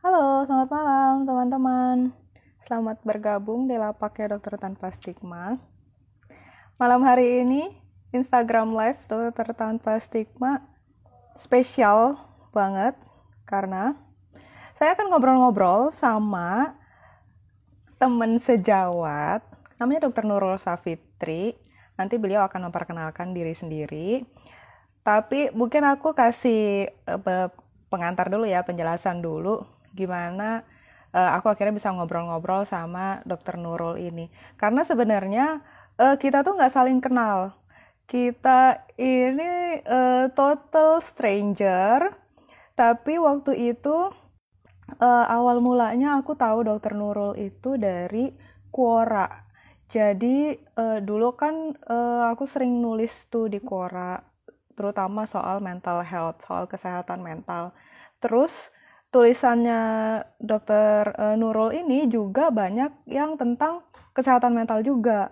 Halo, selamat malam teman-teman. Selamat bergabung di Lapaknya Dokter Tanpa Stigma. Malam hari ini, Instagram Live Dokter Tanpa Stigma spesial banget karena saya akan ngobrol-ngobrol sama teman sejawat, namanya Dokter Nurul Safitri. Nanti beliau akan memperkenalkan diri sendiri. Tapi mungkin aku kasih pengantar dulu ya, penjelasan dulu gimana aku akhirnya bisa ngobrol-ngobrol sama Dokter Nurul ini. Karena sebenarnya kita tuh nggak saling kenal. Kita ini total stranger. Tapi waktu itu awal mulanya aku tahu Dokter Nurul itu dari Quora. Jadi dulu kan aku sering nulis tuh di Quora, terutama soal mental health, soal kesehatan mental. Terus tulisannya Dokter Nurul ini juga banyak yang tentang kesehatan mental juga.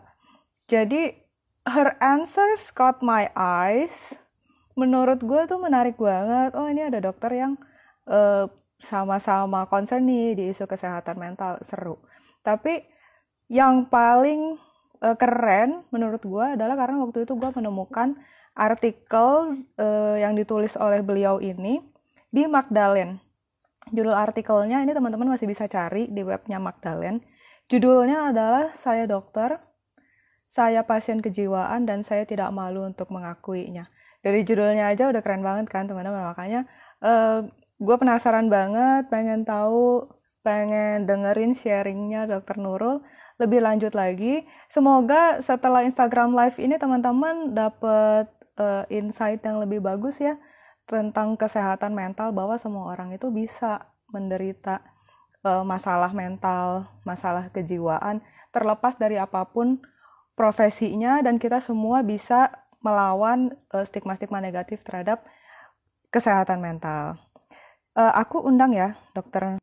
Jadi her answers caught my eyes. Menurut gue tuh menarik banget. Oh, ini ada dokter yang uh, sama-sama concern nih di isu kesehatan mental, seru. Tapi yang paling keren menurut gue adalah karena waktu itu gue menemukan artikel yang ditulis oleh beliau ini di Magdalene. Judul artikelnya ini teman-teman masih bisa cari di webnya Magdalene. Judulnya adalah Saya Dokter, Saya Pasien Kejiwaan, dan Saya Tidak Malu Untuk Mengakuinya. Dari judulnya aja udah keren banget kan teman-teman. Makanya gue penasaran banget, pengen tahu, pengen dengerin sharingnya Dokter Nurul lebih lanjut lagi. Semoga setelah Instagram Live ini teman-teman dapet insight yang lebih bagus ya tentang kesehatan mental, bahwa semua orang itu bisa menderita masalah mental, masalah kejiwaan, terlepas dari apapun profesinya, dan kita semua bisa melawan stigma-stigma negatif terhadap kesehatan mental. Aku undang ya, dokter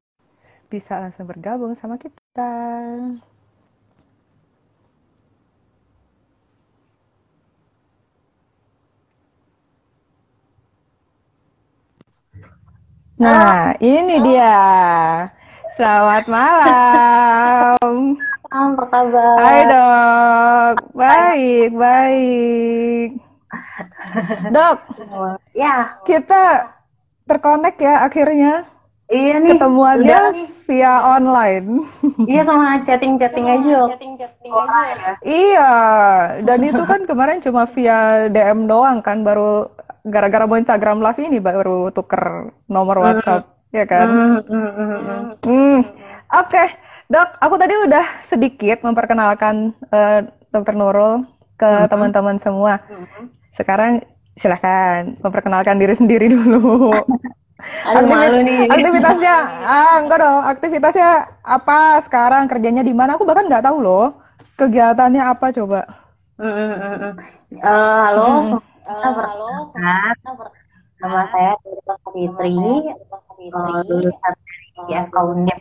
bisa langsung bergabung sama kita. Nah, ini dia. Selamat malam. Apa Hai kabar? dok, baik, baik. Dok, Ya, kita terkonek ya akhirnya. iya nih, udah Ketemuannya nih. via online. Iya sama chatting-chatting aja waktu ya. Iya, dan itu kan kemarin cuma via DM doang kan, baru gara-gara mau Instagram Live ini baru tuker nomor Hmm, WhatsApp, ya kan? hmm, hmm, hmm, hmm. Hmm, oke, Dok. Aku tadi udah sedikit memperkenalkan Dokter Nurul ke Hmm. teman-teman semua. Sekarang silahkan memperkenalkan diri sendiri dulu. Aduh malu nih. Aktivitasnya, enggak dong. Aktivitasnya apa sekarang? Kerjanya di mana? Aku bahkan nggak tahu loh. Kegiatannya apa coba? Hmm, hmm, hmm, hmm. Halo, Mm-mm. semuanya perkenalkan. Nama saya Dr. Fitri, lulusan dari Akaunik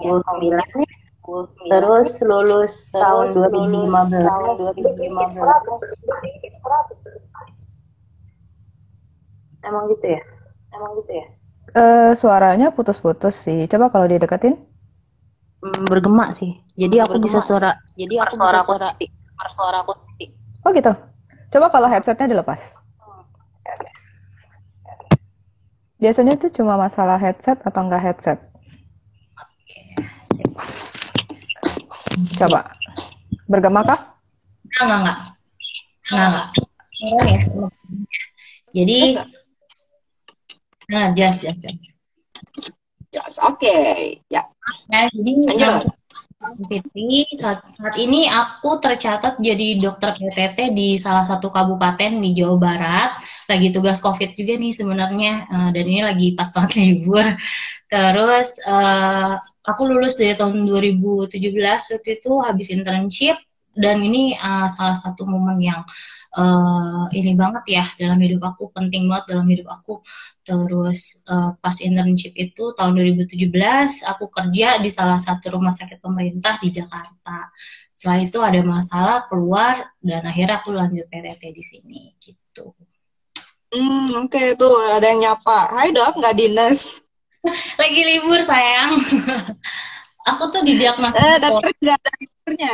2009, terus lulus tahun 2015. Emang gitu ya? Suaranya putus-putus sih. Coba kalau dideketin. Bergema sih. Jadi aku bisa suara aku sendiri. Oh gitu. Coba kalau headsetnya dilepas. Biasanya itu cuma masalah headset atau enggak headset. Coba. Bergema kah? Enggak. Enggak. Enggak ya. Jadi, nah, just. Just, oke. Ya, Nah, jadi lanjut. Fitri, saat ini aku tercatat jadi dokter PTT di salah satu kabupaten di Jawa Barat. Lagi tugas COVID juga nih sebenarnya, dan ini lagi pas banget libur. Terus aku lulus dari tahun 2017, waktu itu habis internship, dan ini salah satu momen yang ini banget ya dalam hidup aku, penting banget dalam hidup aku. Terus pas internship itu tahun 2017 aku kerja di salah satu rumah sakit pemerintah di Jakarta. Setelah itu ada masalah keluar dan akhirnya aku lanjut PTT di sini gitu. Oke, tuh ada yang nyapa. Hai dok, nggak Dines. Lagi libur sayang. Aku tuh didiagnosa bipolar. Dokter juga ada liburnya.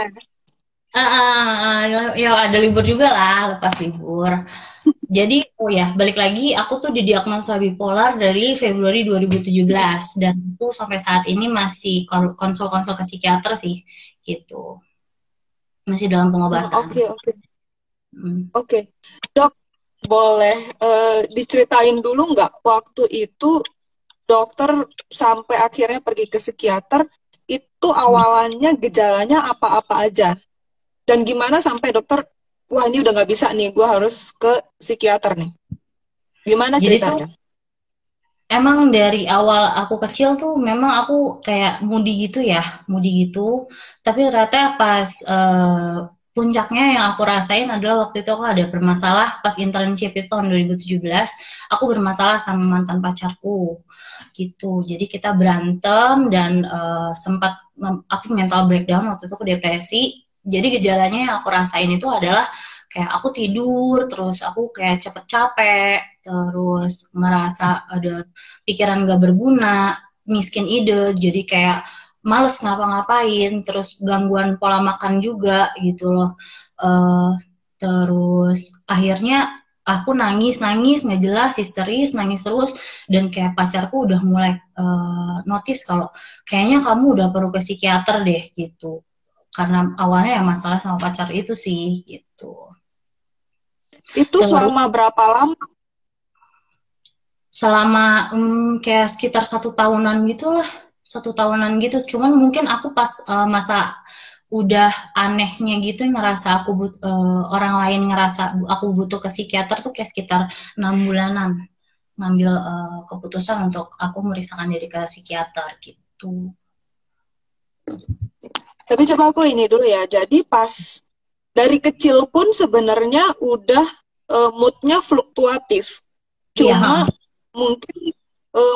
Ya ada libur juga lah, lepas libur. Jadi, oh ya, balik lagi, aku tuh didiagnosa bipolar dari Februari 2017 dan itu sampai saat ini masih konsul-konsul ke psikiater sih, gitu. Masih dalam pengobatan. Oke, oke. Hmm. Oke, Dok, boleh diceritain dulu nggak waktu itu dokter sampai akhirnya pergi ke psikiater, itu awalannya gejalanya apa-apa aja? Dan gimana sampai dokter, wah ini udah nggak bisa nih, gue harus ke psikiater nih. Gimana Jadi tuh ceritanya? emang dari awal aku kecil tuh memang aku kayak moody gitu ya, moody gitu. Tapi ternyata pas puncaknya yang aku rasain adalah waktu itu aku ada bermasalah pas internship itu tahun 2017, aku bermasalah sama mantan pacarku gitu. Jadi kita berantem dan sempat aku mental breakdown waktu itu, aku depresi. Jadi gejalanya yang aku rasain itu adalah kayak aku tidur, terus aku kayak cepet capek, terus ngerasa ada pikiran gak berguna, miskin ide, jadi kayak males ngapa-ngapain, terus gangguan pola makan juga gitu loh. Uh, Terus akhirnya aku nangis nggak jelas, histeris, nangis terus, dan kayak pacarku udah mulai notice kalau kayaknya kamu udah perlu ke psikiater deh gitu. Karena awalnya ya masalah sama pacar itu sih gitu. Itu Terus selama berapa lama? selama kayak sekitar 1 tahunan gitu lah, 1 tahunan gitu. Cuman mungkin aku pas masa udah anehnya gitu ngerasa orang lain ngerasa aku butuh ke psikiater tuh kayak sekitar 6 bulanan ngambil keputusan untuk aku memeriksakan diri ke psikiater gitu. Tapi coba aku ini dulu ya. Jadi pas dari kecil pun sebenarnya udah moodnya fluktuatif. Iya, Cuma mungkin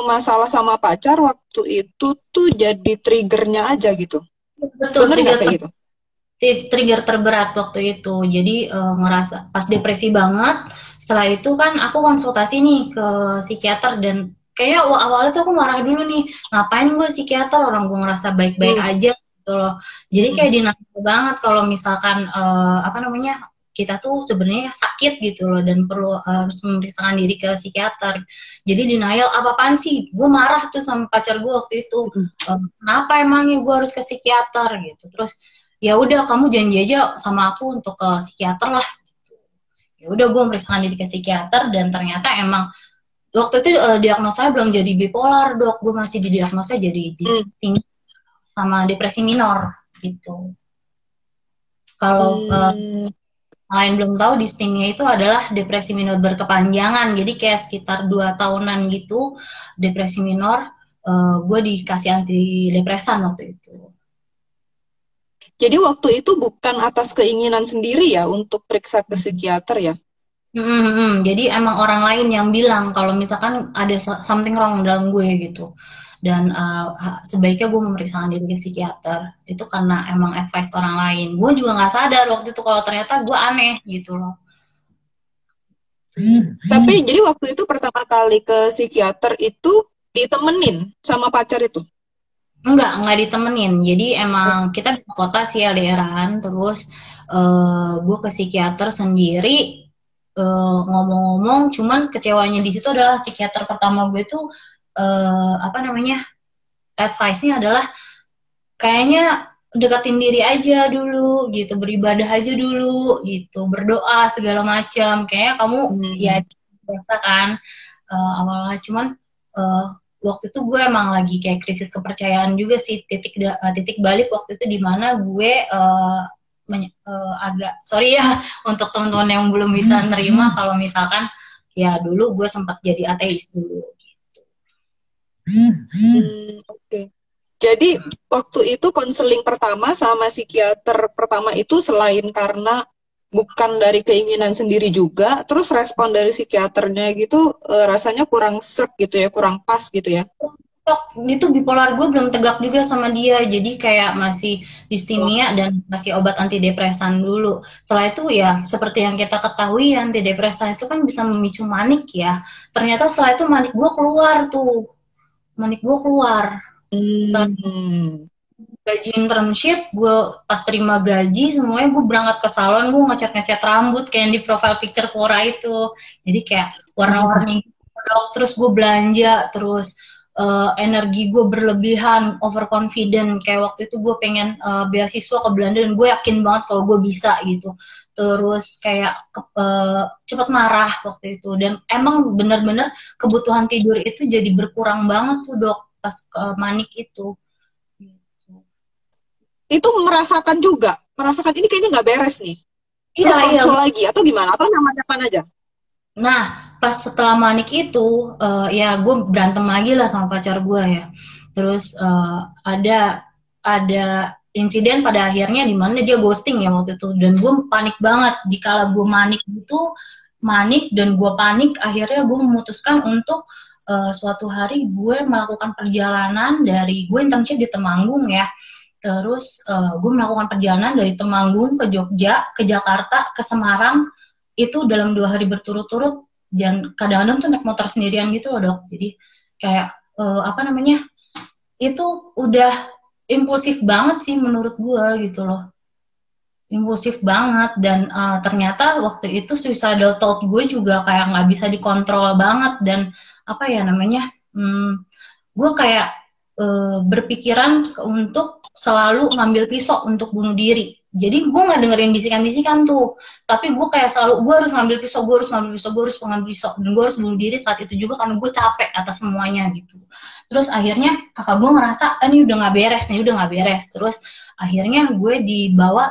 masalah sama pacar waktu itu tuh jadi triggernya aja gitu. betul, Bener nggak kayak gitu? trigger terberat waktu itu. Jadi ngerasa pas depresi banget. Setelah itu kan aku konsultasi nih ke psikiater dan kayak awalnya tuh aku marah dulu nih. Ngapain gue psikiater, orang gue ngerasa baik-baik Hmm. aja gitu loh. Jadi kayak Hmm. dinanti banget kalau misalkan apa namanya kita tuh sebenarnya sakit gitu loh dan perlu harus memeriksakan diri ke psikiater. Jadi denial apa-apaan sih? Gue marah tuh sama pacar gue waktu itu. Hmm. Kenapa emangnya gue harus ke psikiater gitu? Terus ya udah kamu janji aja sama aku untuk ke psikiater lah. Ya udah gue memeriksakan diri ke psikiater dan ternyata emang waktu itu diagnosanya belum jadi bipolar, Dok. Gue masih didiagnosa jadi distinct sama depresi minor gitu. Kalau Hmm. lain belum tahu, distingnya itu adalah depresi minor berkepanjangan. Jadi kayak sekitar 2 tahunan gitu depresi minor. Gue dikasih antidepresan waktu itu. Jadi waktu itu bukan atas keinginan sendiri ya untuk periksa ke psikiater ya? Jadi emang orang lain yang bilang kalau misalkan ada something wrong dalam gue gitu. Dan sebaiknya gue memeriksakan diri ke psikiater. Itu karena emang advice orang lain. Gue juga nggak sadar waktu itu kalau ternyata gue aneh gitu loh. Tapi jadi waktu itu pertama kali ke psikiater itu ditemenin sama pacar itu? Enggak ditemenin. Jadi emang kita di kota sih LDRan. Terus gue ke psikiater sendiri. Ngomong-ngomong, cuman kecewanya di situ adalah psikiater pertama gue tuh apa namanya, advice-nya adalah kayaknya deketin diri aja dulu gitu, beribadah aja dulu gitu, berdoa segala macam. Kayaknya kamu ya Hmm. biasa kan awalnya. Cuman uh, waktu itu gue emang lagi kayak krisis kepercayaan juga sih, titik balik waktu itu di mana gue agak sorry ya untuk teman-teman yang belum bisa nerima kalau misalkan ya dulu gue sempat jadi ateis dulu. Oke. Jadi waktu itu konseling pertama sama psikiater pertama itu selain karena bukan dari keinginan sendiri juga, terus respon dari psikiaternya gitu rasanya kurang serp gitu ya, kurang pas gitu ya. Itu bipolar gue belum tegak juga sama dia, jadi kayak masih Oh. distimia dan masih obat antidepresan dulu. Setelah itu ya seperti yang kita ketahui, antidepresan itu kan bisa memicu manik ya. Ternyata setelah itu manik gue keluar tuh manik gue keluar. Hmm. Gaji internship, gue pas terima gaji semuanya gue berangkat ke salon, gue ngecat rambut kayak yang di profile picture Quora itu, jadi kayak warna-warni dok. Terus gue belanja, terus energi gue berlebihan, overconfident, kayak waktu itu gue pengen beasiswa ke Belanda dan gue yakin banget kalau gue bisa gitu. Terus kayak cepet marah waktu itu, dan emang bener-bener kebutuhan tidur itu jadi berkurang banget tuh dok pas manik itu. Itu merasakan ini kayaknya nggak beres nih. Iya, Terus iya. konsul lagi atau gimana? Atau nyaman-nyaman aja? Nah, pas setelah manik itu, ya gue berantem lagi lah sama pacar gue ya. Terus ada insiden pada akhirnya di mana dia ghosting ya waktu itu, dan gue panik banget. Dikala gue manik itu, manik dan gue panik, akhirnya gue memutuskan untuk suatu hari gue melakukan perjalanan dari, gue internship di Temanggung ya. Terus gue melakukan perjalanan dari Temanggung ke Jogja, ke Jakarta, ke Semarang, itu dalam 2 hari berturut-turut, dan kadang-kadang tuh naik motor sendirian gitu loh dok. Jadi kayak apa namanya, itu udah impulsif banget sih menurut gue gitu loh, impulsif banget. Dan ternyata waktu itu suicidal thought gue juga kayak nggak bisa dikontrol banget, dan apa ya namanya, gue kayak berpikiran untuk selalu ngambil pisau untuk bunuh diri. Jadi gue nggak dengerin bisikan-bisikan tuh, tapi gue kayak selalu, gue harus ngambil pisau, gue harus ngambil pisau, gue harus ngambil pisau, dan gue harus bunuh diri saat itu juga karena gue capek atas semuanya gitu. Terus akhirnya kakak gue ngerasa, ini udah nggak beres nih, udah nggak beres. Terus akhirnya gue dibawa,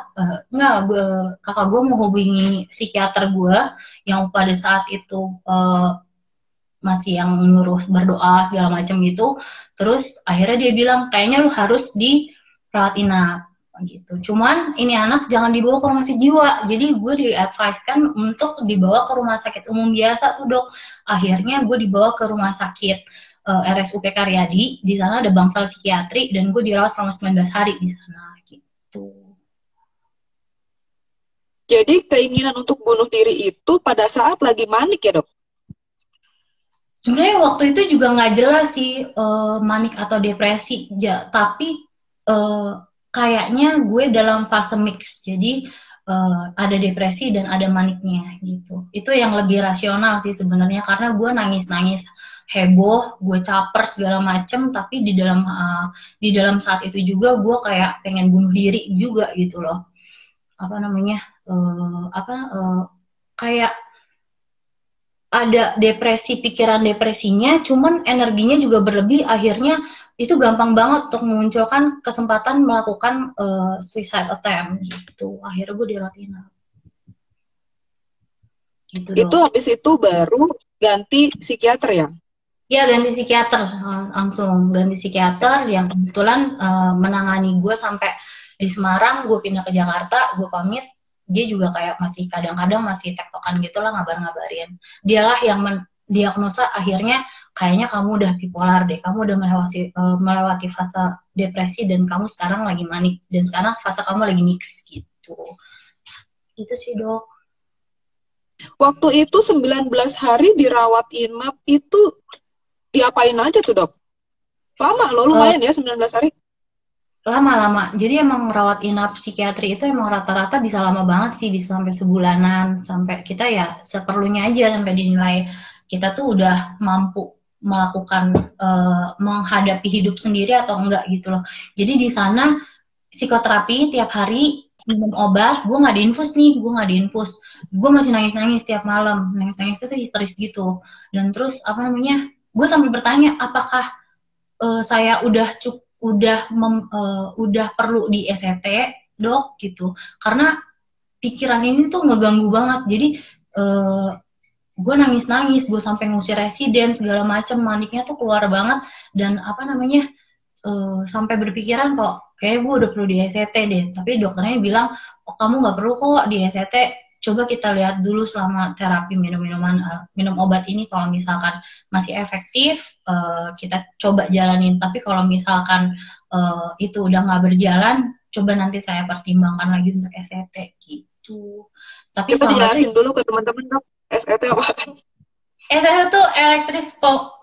kakak gue mau hubungi psikiater gue yang pada saat itu masih yang nyuruh berdoa segala macam gitu. Terus akhirnya dia bilang kayaknya lu harus dirawat inap gitu. Cuman ini anak jangan dibawa ke rumah sakit jiwa. Jadi gue di-advise-kan untuk dibawa ke rumah sakit umum biasa tuh dok. Akhirnya gue dibawa ke rumah sakit RSUP Karyadi. Di sana ada bangsal psikiatri dan gue dirawat selama 19 hari di sana gitu. Jadi keinginan untuk bunuh diri itu pada saat lagi manik ya dok? Sebenarnya waktu itu juga nggak jelas sih manik atau depresi, tapi kayaknya gue dalam fase mix, jadi ada depresi dan ada maniknya gitu. Itu yang lebih rasional sih sebenarnya, karena gue nangis-nangis heboh, gue caper segala macem, tapi di dalam saat itu juga gue kayak pengen bunuh diri juga gitu loh. Apa namanya? Kayak ada depresi, pikiran depresinya, cuman energinya juga berlebih, akhirnya itu gampang banget untuk memunculkan kesempatan melakukan suicide attempt gitu. Akhirnya gue dirawat inap. Gitu Itu dong. habis itu baru ganti psikiater ya? Ya ganti psikiater, langsung ganti psikiater yang kebetulan menangani gue sampai di Semarang. Gue pindah ke Jakarta, gue pamit, dia juga kayak masih kadang-kadang masih tektokan gitu lah, ngabar-ngabarin. Dialah yang mendiagnosa akhirnya, kayaknya kamu udah bipolar deh, kamu udah melewati fase depresi dan kamu sekarang lagi manik, dan sekarang fase kamu lagi mix gitu. Gitu sih dok. Waktu itu 19 hari dirawat inap itu diapain aja tuh dok? Lama loh, lumayan ya 19 hari. Lama-lama. Jadi emang rawat inap psikiatri itu emang rata-rata bisa lama banget sih, bisa sampai sebulanan, sampai kita ya seperlunya aja, sampai dinilai kita tuh udah mampu melakukan menghadapi hidup sendiri atau enggak gitu loh. Jadi di sana psikoterapi tiap hari, minum obat, gue nggak diinfus nih, gue nggak diinfus, gue masih nangis-nangis tiap malam, nangis-nangis itu histeris gitu. Dan terus apa namanya, gue sampai bertanya apakah saya udah perlu di SCT dok gitu, karena pikiran ini tuh ngeganggu banget. Jadi gue nangis-nangis, gue sampai ngusir residen segala macam, maniknya tuh keluar banget. Dan apa namanya, sampai berpikiran kok kayak gue udah perlu di SCT deh, tapi dokternya bilang oh kamu nggak perlu kok di SCT, coba kita lihat dulu selama terapi minum obat ini, kalau misalkan masih efektif kita coba jalanin, tapi kalau misalkan itu udah nggak berjalan, coba nanti saya pertimbangkan lagi untuk SCT gitu. Tapi Coba selama itu dijelasin dulu ke teman-teman dok, SET apa? saya tuh electrical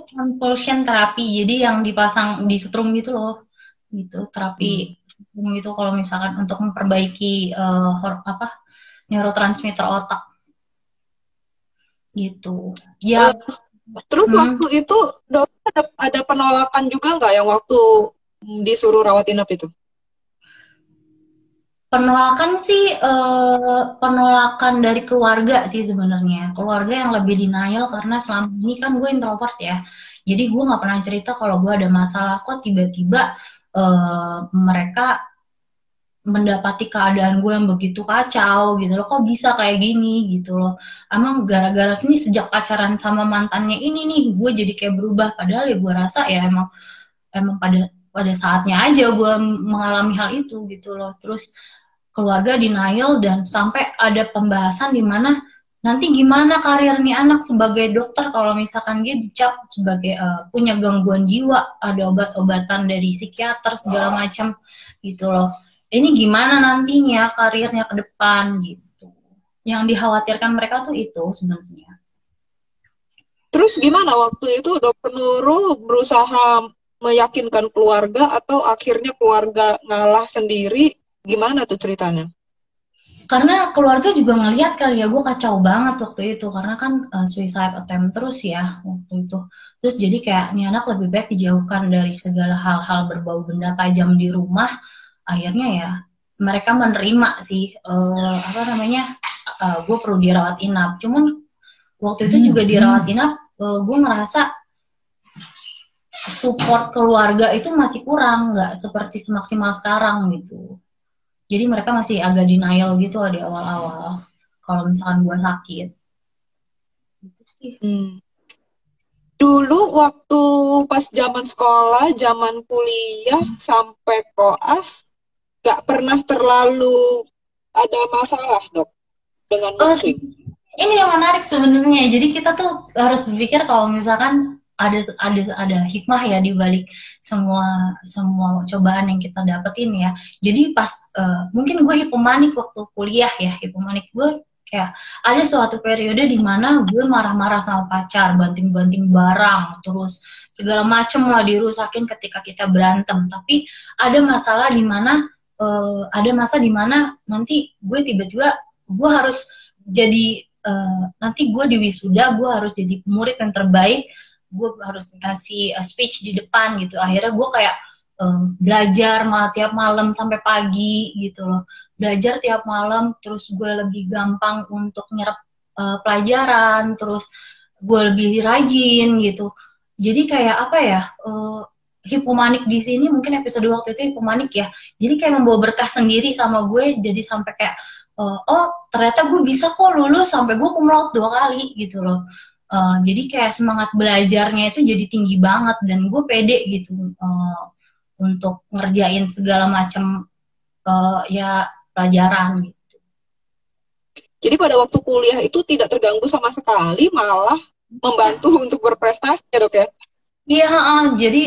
compulsion therapy, jadi yang dipasang di setrum gitu loh, gitu terapi setrum gitu kalau misalkan untuk memperbaiki apa neurotransmitter otak gitu ya. Eh, Terus hmm, waktu itu dokter ada penolakan juga nggak yang waktu disuruh rawat inap itu? Penolakan sih penolakan dari keluarga sih sebenarnya. Keluarga yang lebih denial karena selama ini kan gue introvert ya. Jadi gue nggak pernah cerita kalau gue ada masalah. Kok tiba-tiba mereka mendapati keadaan gue yang begitu kacau gitu loh. Kok bisa kayak gini gitu loh. Emang gara-gara ini sejak pacaran sama mantannya ini nih gue jadi kayak berubah. Padahal ya gue rasa ya emang emang pada saatnya aja gue mengalami hal itu gitu loh. Terus keluarga denial dan sampai ada pembahasan di mana nanti gimana karir nih anak sebagai dokter kalau misalkan dia dicap sebagai punya gangguan jiwa, ada obat-obatan dari psikiater segala macam gitu loh. Ini gimana nantinya karirnya ke depan gitu. Yang dikhawatirkan mereka tuh itu sebenarnya. Terus gimana waktu itu dokter Nurul berusaha meyakinkan keluarga atau akhirnya keluarga ngalah sendiri? Gimana tuh ceritanya? Karena keluarga juga ngelihat kali ya gue kacau banget waktu itu karena kan suicide attempt terus ya waktu itu. Terus jadi kayak nih anak lebih baik dijauhkan dari segala hal-hal berbau benda tajam di rumah. Akhirnya ya mereka menerima sih apa namanya gue perlu dirawat inap. Cuman waktu itu juga dirawat inap gue ngerasa support keluarga itu masih kurang, nggak seperti semaksimal sekarang gitu. Jadi mereka masih agak denial gitu di awal-awal kalau misalkan gue sakit gitu sih. Dulu waktu pas zaman sekolah, zaman kuliah sampai koas, gak pernah terlalu ada masalah dok dengan mood Oh, swing. ini yang menarik sebenarnya. Jadi kita tuh harus berpikir kalau misalkan ada hikmah ya di balik semua semua cobaan yang kita dapetin ya. Jadi pas mungkin gue hipomanik waktu kuliah ya, hipomanik gue kayak ada suatu periode di mana gue marah-marah sama pacar, banting-banting barang, terus segala macem lah dirusakin ketika kita berantem. Tapi ada masalah di mana ada masa di mana nanti gue tiba-tiba gue harus jadi nanti gue di wisuda gue harus jadi murid yang terbaik, gue harus ngasih speech di depan gitu. Akhirnya gue kayak belajar malah tiap malam sampai pagi gitu loh, belajar tiap malam, terus gue lebih gampang untuk nyerap pelajaran, terus gue lebih rajin gitu. Jadi kayak apa ya, hipomanik di sini mungkin episode waktu itu hipomanik ya, jadi kayak membawa berkah sendiri sama gue, jadi sampai kayak oh ternyata gue bisa kok lulus sampai gue cum laude 2 kali gitu loh. Jadi kayak semangat belajarnya itu jadi tinggi banget dan gue pede gitu untuk ngerjain segala macam ya pelajaran gitu. Jadi pada waktu kuliah itu tidak terganggu sama sekali, malah membantu untuk berprestasi ya dok ya. Iya, jadi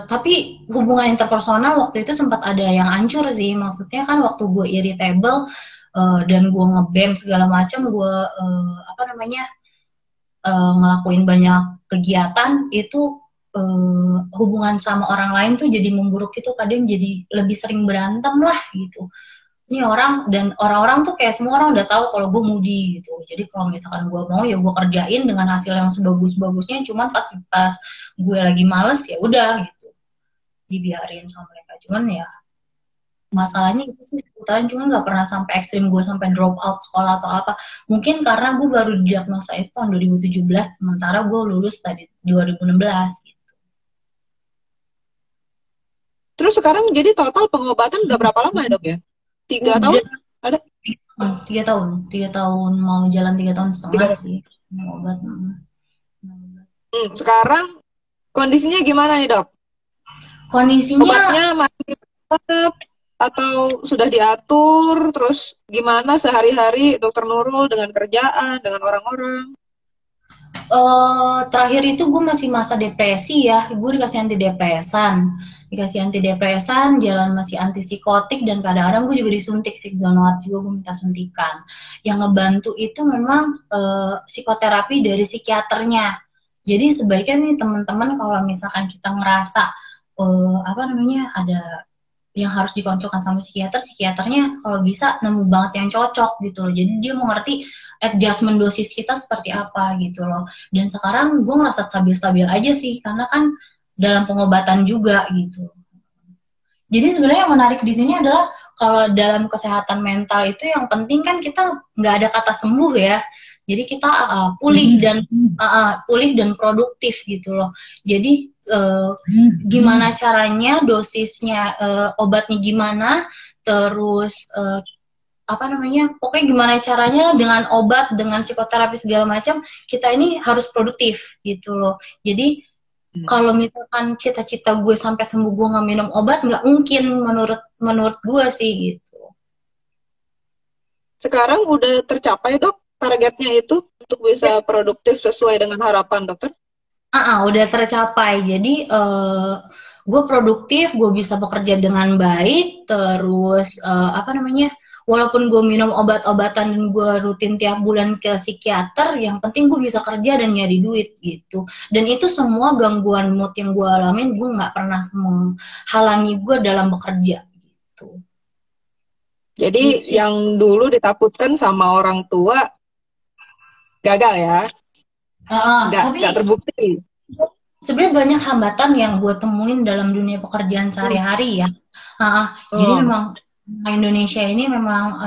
tapi hubungan interpersonal waktu itu sempat ada yang hancur sih. Maksudnya kan waktu gue irritable dan gue ngebem segala macam, gue apa namanya ngelakuin banyak kegiatan itu hubungan sama orang lain tuh jadi memburuk, itu kadang jadi lebih sering berantem lah gitu. Ini orang dan orang-orang tuh kayak semua orang udah tahu kalau gue moody gitu. Jadi kalau misalkan gue mau ya gue kerjain dengan hasil yang sebagus-bagusnya. Cuman pas gue lagi males ya udah gitu, dibiarin sama mereka. Cuman ya masalahnya itu sih seputaran, cuman nggak pernah sampai ekstrim gue sampai drop out sekolah atau apa. Mungkin karena gue baru diagnosa itu tahun 2017, sementara gue lulus tadi 2016 gitu. Terus sekarang jadi total pengobatan udah berapa lama ya dok ya? 3 tahun? Udah Ada 3 tahun mau jalan 3 tahun setengah 3 tahun. sih obat. Sekarang kondisinya gimana nih dok? Kondisinya Obatnya masih tetap atau sudah diatur? Terus gimana sehari-hari dokter Nurul dengan kerjaan, dengan orang-orang? Terakhir itu gue masih masa depresi ya, gue dikasih antidepresan, jalan masih antipsikotik, dan kadang-kadang gue juga disuntik Sigzonoat juga, gue minta suntikan. Yang ngebantu itu memang psikoterapi dari psikiaternya. Jadi sebaiknya nih teman-teman kalau misalkan kita ngerasa ada yang harus dikonsulkan sama psikiaternya kalau bisa nemu banget yang cocok gitu loh. Jadi dia mengerti adjustment dosis kita seperti apa gitu loh. Dan sekarang gue ngerasa stabil-stabil aja sih, karena kan dalam pengobatan juga gitu. Jadi sebenarnya yang menarik di sini adalah kalau dalam kesehatan mental itu yang penting kan kita nggak ada kata sembuh ya. Jadi kita pulih dan produktif gitu loh. Jadi gimana caranya, dosisnya, obatnya gimana, terus pokoknya gimana caranya dengan obat, dengan psikoterapi segala macam, kita ini harus produktif gitu loh. Jadi kalau misalkan cita-cita gue sampai sembuh gue nggak minum obat, nggak mungkin menurut gue sih gitu. Sekarang udah tercapai dok targetnya itu untuk bisa produktif sesuai dengan harapan dokter? Udah tercapai. Jadi gue produktif, gue bisa bekerja dengan baik, terus walaupun gue minum obat-obatan dan gue rutin tiap bulan ke psikiater, yang penting gue bisa kerja dan nyari duit gitu. Dan itu semua gangguan mood yang gue alamin, gue nggak pernah menghalangi gue dalam bekerja gitu. Jadi yang dulu ditakutkan sama orang tua gagal ya? Nggak terbukti. Sebenarnya banyak hambatan yang gue temuin dalam dunia pekerjaan sehari-hari ya. Jadi memang Indonesia ini memang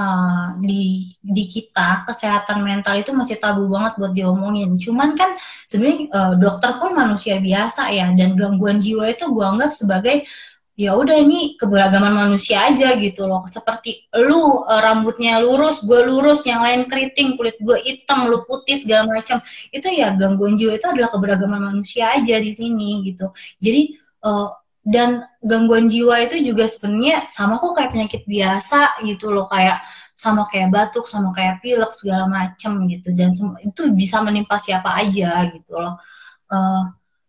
di kita kesehatan mental itu masih tabu banget buat diomongin. Cuman kan sebenarnya dokter pun manusia biasa ya, dan gangguan jiwa itu gue anggap sebagai ya udah ini keberagaman manusia aja gitu loh. Seperti lu rambutnya lurus, gue lurus, yang lain keriting, kulit gue hitam, lu putih segala macam. Itu ya gangguan jiwa itu adalah keberagaman manusia aja di sini gitu. Jadi dan gangguan jiwa itu juga sebenarnya sama kok kayak penyakit biasa gitu loh, kayak sama kayak batuk, sama kayak pilek segala macam gitu, dan itu bisa menimpa siapa aja gitu loh.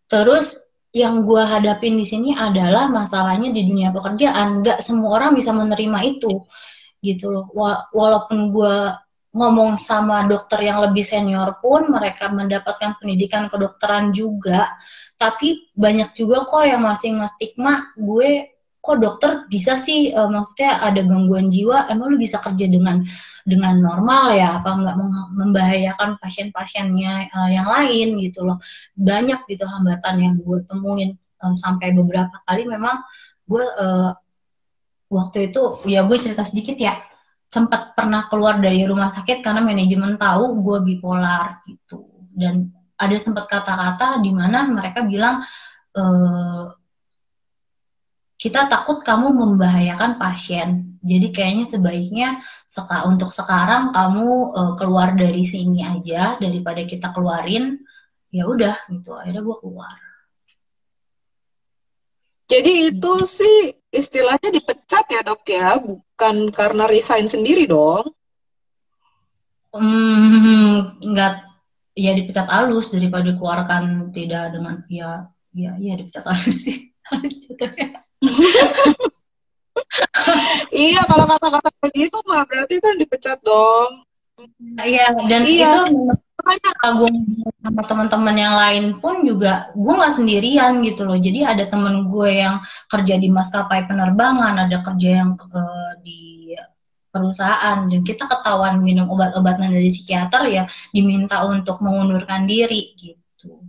Terus yang gue hadapin di sini adalah masalahnya di dunia pekerjaan, nggak semua orang bisa menerima itu gitu loh. Walaupun gue ngomong sama dokter yang lebih senior pun, mereka mendapatkan pendidikan kedokteran juga, tapi banyak juga kok yang masih nge-stigma gue, kok dokter bisa sih, maksudnya ada gangguan jiwa, emang lu bisa kerja dengan normal ya, apa nggak membahayakan pasien-pasiennya yang lain gitu loh. Banyak gitu hambatan yang gue temuin, sampai beberapa kali memang gue waktu itu ya gue cerita sedikit ya, sempat pernah keluar dari rumah sakit karena manajemen tahu gue bipolar gitu, dan ada sempat kata-kata di mana mereka bilang kita takut kamu membahayakan pasien, jadi kayaknya sebaiknya untuk sekarang kamu keluar dari sini aja daripada kita keluarin. Ya udah gitu, akhirnya gue keluar. Jadi itu sih istilahnya dipecat ya dok ya, bukan karena resign sendiri dong? Enggak, ya dipecat halus daripada dikeluarkan tidak dengan ya dipecat halus sih. Iya, kalau kata-kata begitu mah berarti kan dipecat dong. Iya, dan itu gue sama teman-teman yang lain pun juga gue nggak sendirian gitu loh. Jadi ada temen gue yang kerja di maskapai penerbangan, ada kerja yang di perusahaan, dan kita ketahuan minum obat-obatan dari psikiater ya diminta untuk mengundurkan diri gitu.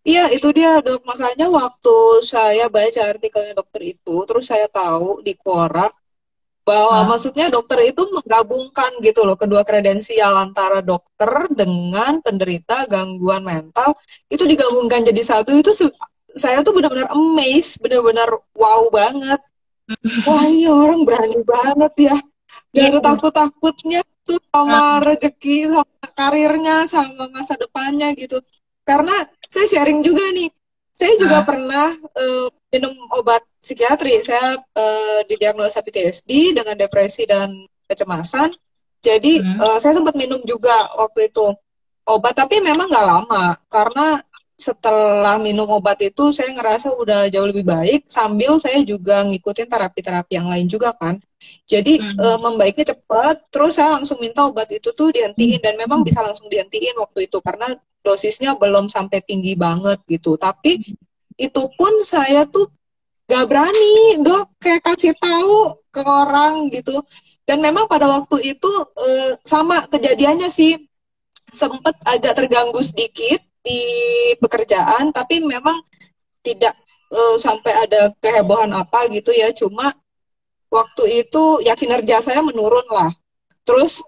Iya, itu dia dok. Makanya waktu saya baca artikelnya dokter itu, terus saya tahu di Quora bahwa maksudnya dokter itu menggabungkan gitu loh kedua kredensial antara dokter dengan penderita gangguan mental, itu digabungkan jadi satu. Itu saya tuh benar-benar amazed, benar-benar wow banget. Wah, ini orang berani banget ya. Gak ada takut-takutnya tuh sama rezeki, sama karirnya, sama masa depannya gitu. Karena saya sharing juga nih, saya juga pernah minum obat psikiatri. Saya didiagnosa PTSD dengan depresi dan kecemasan. Jadi saya sempat minum juga waktu itu. obat, tapi memang nggak lama karena setelah minum obat itu saya ngerasa udah jauh lebih baik, sambil saya juga ngikutin terapi-terapi yang lain juga kan. Jadi membaiknya cepat, terus saya langsung minta obat itu tuh dihentiin, dan memang bisa langsung dihentiin waktu itu karena dosisnya belum sampai tinggi banget gitu. Tapi itu pun saya tuh gak berani dok kayak kasih tahu ke orang gitu. Dan memang pada waktu itu sama kejadiannya sih, sempet agak terganggu sedikit di pekerjaan, tapi memang tidak sampai ada kehebohan apa gitu ya. Cuma waktu itu ya kinerja saya menurun lah. Terus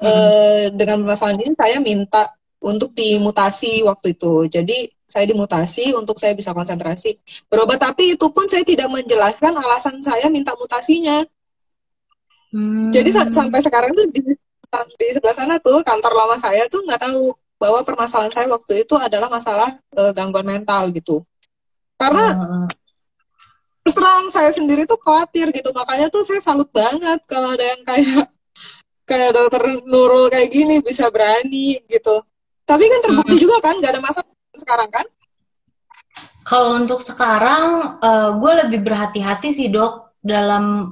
dengan permasalahan ini saya minta untuk dimutasi waktu itu. Jadi saya dimutasi untuk saya bisa konsentrasi berobat, tapi itu pun saya tidak menjelaskan alasan saya minta mutasinya. Jadi sampai sekarang tuh di sebelah sana tuh kantor lama saya tuh nggak tahu bahwa permasalahan saya waktu itu adalah masalah gangguan mental gitu. Karena terus terang saya sendiri tuh khawatir gitu, makanya tuh saya salut banget kalau ada yang kayak dokter Nurul kayak gini bisa berani gitu. Tapi kan terbukti juga kan, nggak ada masalah sekarang kan? Kalau untuk sekarang, gue lebih berhati-hati sih dok dalam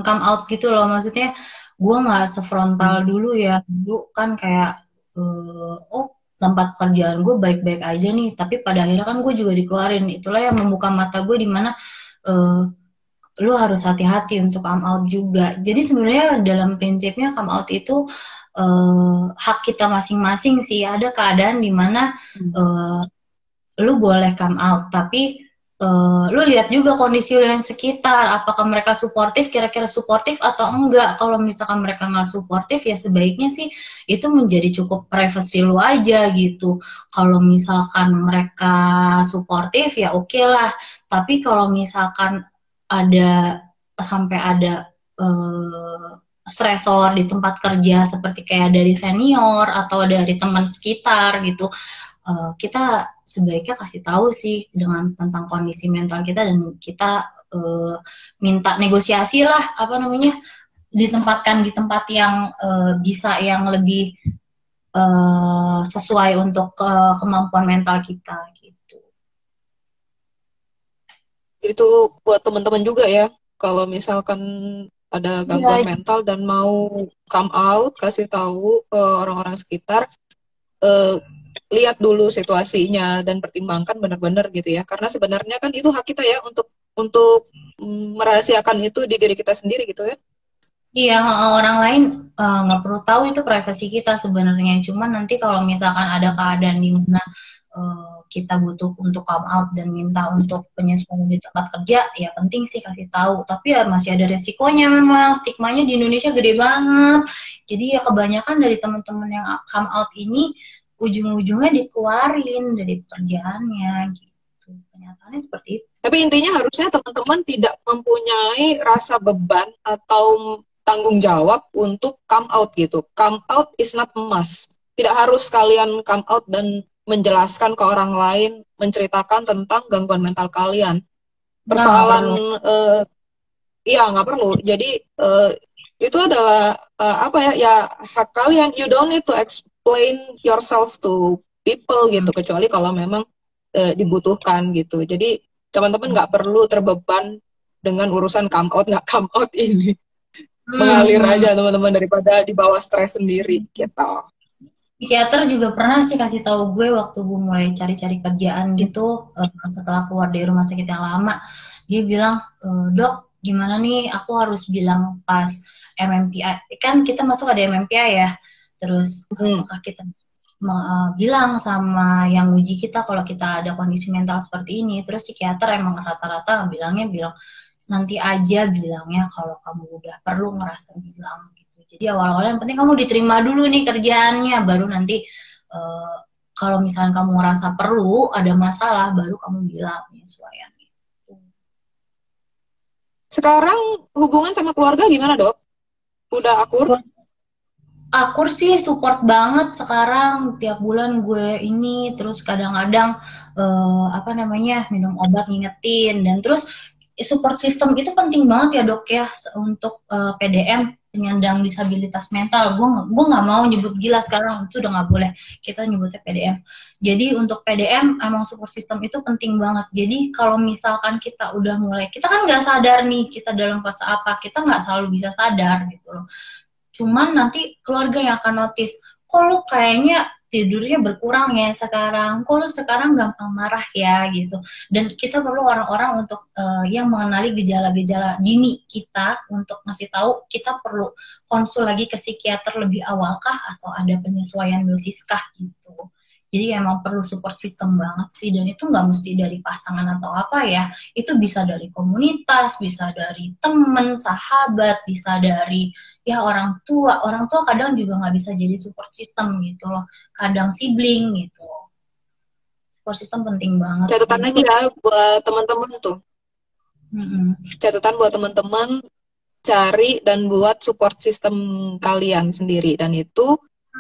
come out gitu loh. Maksudnya gue nggak sefrontal dulu ya. Dulu kan kayak, oh tempat kerjaan gue baik-baik aja nih. Tapi pada akhirnya kan gue juga dikeluarin. Itulah yang membuka mata gue di mana lu harus hati-hati untuk come out juga. Jadi sebenarnya dalam prinsipnya come out itu hak kita masing-masing sih. Ada keadaan di mana lu boleh come out, tapi lu lihat juga kondisi lu yang sekitar, apakah mereka suportif, kira-kira suportif atau enggak. Kalau misalkan mereka nggak suportif, ya sebaiknya sih itu menjadi cukup privacy lu aja gitu. Kalau misalkan mereka suportif, ya oke lah. Tapi kalau misalkan sampai ada stresor di tempat kerja seperti kayak dari senior atau dari teman sekitar gitu, kita sebaiknya kasih tahu sih tentang kondisi mental kita, dan kita minta negosiasi lah, ditempatkan di tempat yang bisa, yang lebih sesuai untuk kemampuan mental kita gitu. Itu buat teman-teman juga ya, kalau misalkan ada gangguan mental dan mau come out, kasih tahu ke orang-orang sekitar, lihat dulu situasinya dan pertimbangkan benar-benar gitu ya, karena sebenarnya kan itu hak kita ya untuk merahasiakan itu di diri kita sendiri gitu ya. Iya, orang lain nggak perlu tahu, itu privasi kita sebenarnya. Cuman nanti kalau misalkan ada keadaan di mana kita butuh untuk come out dan minta untuk penyesuaian di tempat kerja, ya penting sih kasih tahu. Tapi ya masih ada resikonya, memang stigmanya di Indonesia gede banget. Jadi ya kebanyakan dari teman-teman yang come out ini ujung-ujungnya dikeluarin dari pekerjaannya gitu. Kenyataannya seperti itu. Tapi intinya harusnya teman-teman tidak mempunyai rasa beban atau tanggung jawab untuk come out gitu. Come out is not a must. Tidak harus kalian come out dan menjelaskan ke orang lain, menceritakan tentang gangguan mental kalian. Persoalan, iya nggak perlu. Jadi itu adalah ya hak kalian. You don't need to explain yourself to people gitu, kecuali kalau memang dibutuhkan gitu. Jadi teman-teman nggak perlu terbeban dengan urusan come out nggak come out ini. Mengalir aja teman-teman, daripada dibawa stres sendiri gitu. Psikiater juga pernah sih kasih tahu gue waktu gue mulai cari-cari kerjaan gitu, setelah keluar dari rumah sakit yang lama. Dia bilang, dok gimana nih, aku harus bilang pas MMPI, kan kita masuk ada MMPI ya, terus apakah kita bilang sama yang uji kita kalau kita ada kondisi mental seperti ini. Terus psikiater emang rata-rata bilang nanti aja bilangnya kalau kamu udah perlu ngerasa bilang gitu. Jadi awal-awal yang penting kamu diterima dulu nih kerjaannya, baru nanti kalau misalnya kamu ngerasa perlu, ada masalah, baru kamu bilang penyesuaian gitu. Sekarang hubungan sama keluarga gimana dok? Udah akur? Akur sih, support banget sekarang. Tiap bulan gue ini, terus kadang-kadang minum obat ngingetin, dan terus support system itu penting banget ya dok ya untuk PDM. penyandang disabilitas mental. Gue nggak mau nyebut gila sekarang, itu udah nggak boleh. Kita nyebutnya PDM. Jadi untuk PDM emang support system itu penting banget. Jadi kalau misalkan kita udah mulai, kita kan nggak sadar nih kita dalam fase apa, kita nggak selalu bisa sadar gitu loh. Cuman nanti keluarga yang akan notice, kok lu kayaknya tidurnya berkurang ya sekarang, kok lu sekarang gampang marah ya gitu. Dan kita perlu orang-orang untuk yang mengenali gejala-gejala dini kita untuk ngasih tahu kita perlu konsul lagi ke psikiater lebih awalkah atau ada penyesuaian dosiskah gitu. Jadi emang perlu support system banget sih, dan itu nggak mesti dari pasangan atau apa ya, itu bisa dari komunitas, bisa dari temen, sahabat, bisa dari ya orang tua kadang juga nggak bisa jadi support system gitu loh, kadang sibling gitu. Support system penting banget. Catatan lagi ya buat teman-teman tuh. Catatan buat teman-teman, cari dan buat support system kalian sendiri, dan itu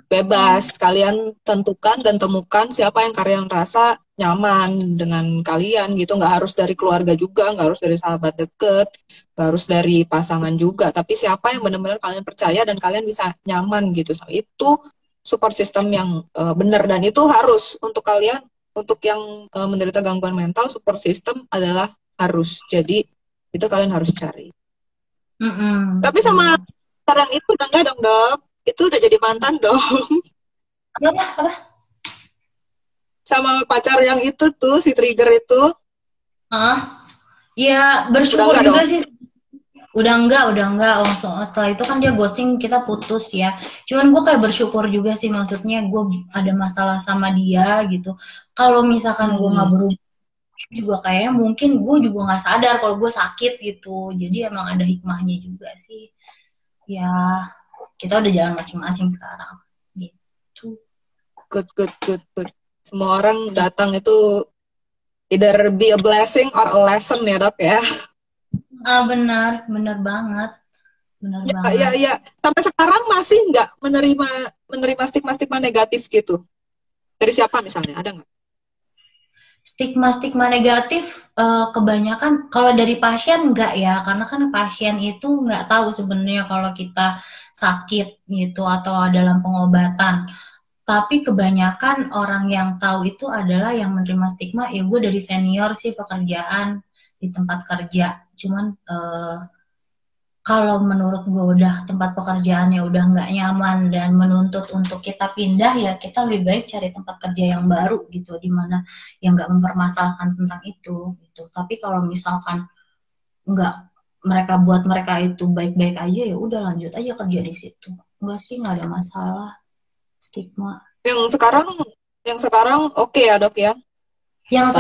bebas, kalian tentukan dan temukan siapa yang kalian rasa nyaman dengan kalian gitu. Nggak harus dari keluarga juga, nggak harus dari sahabat deket, nggak harus dari pasangan juga, tapi siapa yang benar-benar kalian percaya dan kalian bisa nyaman gitu. Itu support system yang benar, dan itu harus untuk kalian, untuk yang menderita gangguan mental, support system adalah harus. Jadi itu kalian harus cari. Tapi sama sekarang itu udah enggak dong, Dok? Itu udah jadi mantan dong. Apa? Sama pacar yang itu tuh, si trigger itu. Ya bersyukur juga sih. Udah enggak. Setelah itu kan dia ghosting, kita putus ya. Cuman gue kayak bersyukur juga sih, maksudnya gue ada masalah sama dia gitu. Kalau misalkan gue nggak berubah juga kayaknya mungkin gue juga nggak sadar kalau gue sakit gitu. Jadi emang ada hikmahnya juga sih. Ya kita udah jalan masing-masing sekarang gitu. Good. Semua orang datang itu either be a blessing or a lesson ya, Dok ya. Benar banget. Ya. Sampai sekarang masih nggak menerima stigma negatif gitu? Dari siapa misalnya, ada nggak? Stigma negatif kebanyakan kalau dari pasien nggak ya, karena kan pasien itu nggak tahu sebenarnya kalau kita sakit gitu atau dalam pengobatan. Tapi kebanyakan orang yang tahu itu adalah yang menerima stigma, ya gue dari senior sih pekerjaan di tempat kerja. Cuman kalau menurut gue udah tempat pekerjaannya udah nggak nyaman dan menuntut untuk kita pindah, ya kita lebih baik cari tempat kerja yang baru gitu, dimana yang nggak mempermasalahkan tentang itu gitu. Tapi kalau misalkan nggak, mereka itu baik-baik aja, ya udah lanjut aja kerja di situ. Enggak sih, nggak ada masalah stigma. Yang sekarang oke ya, Dok ya? Yang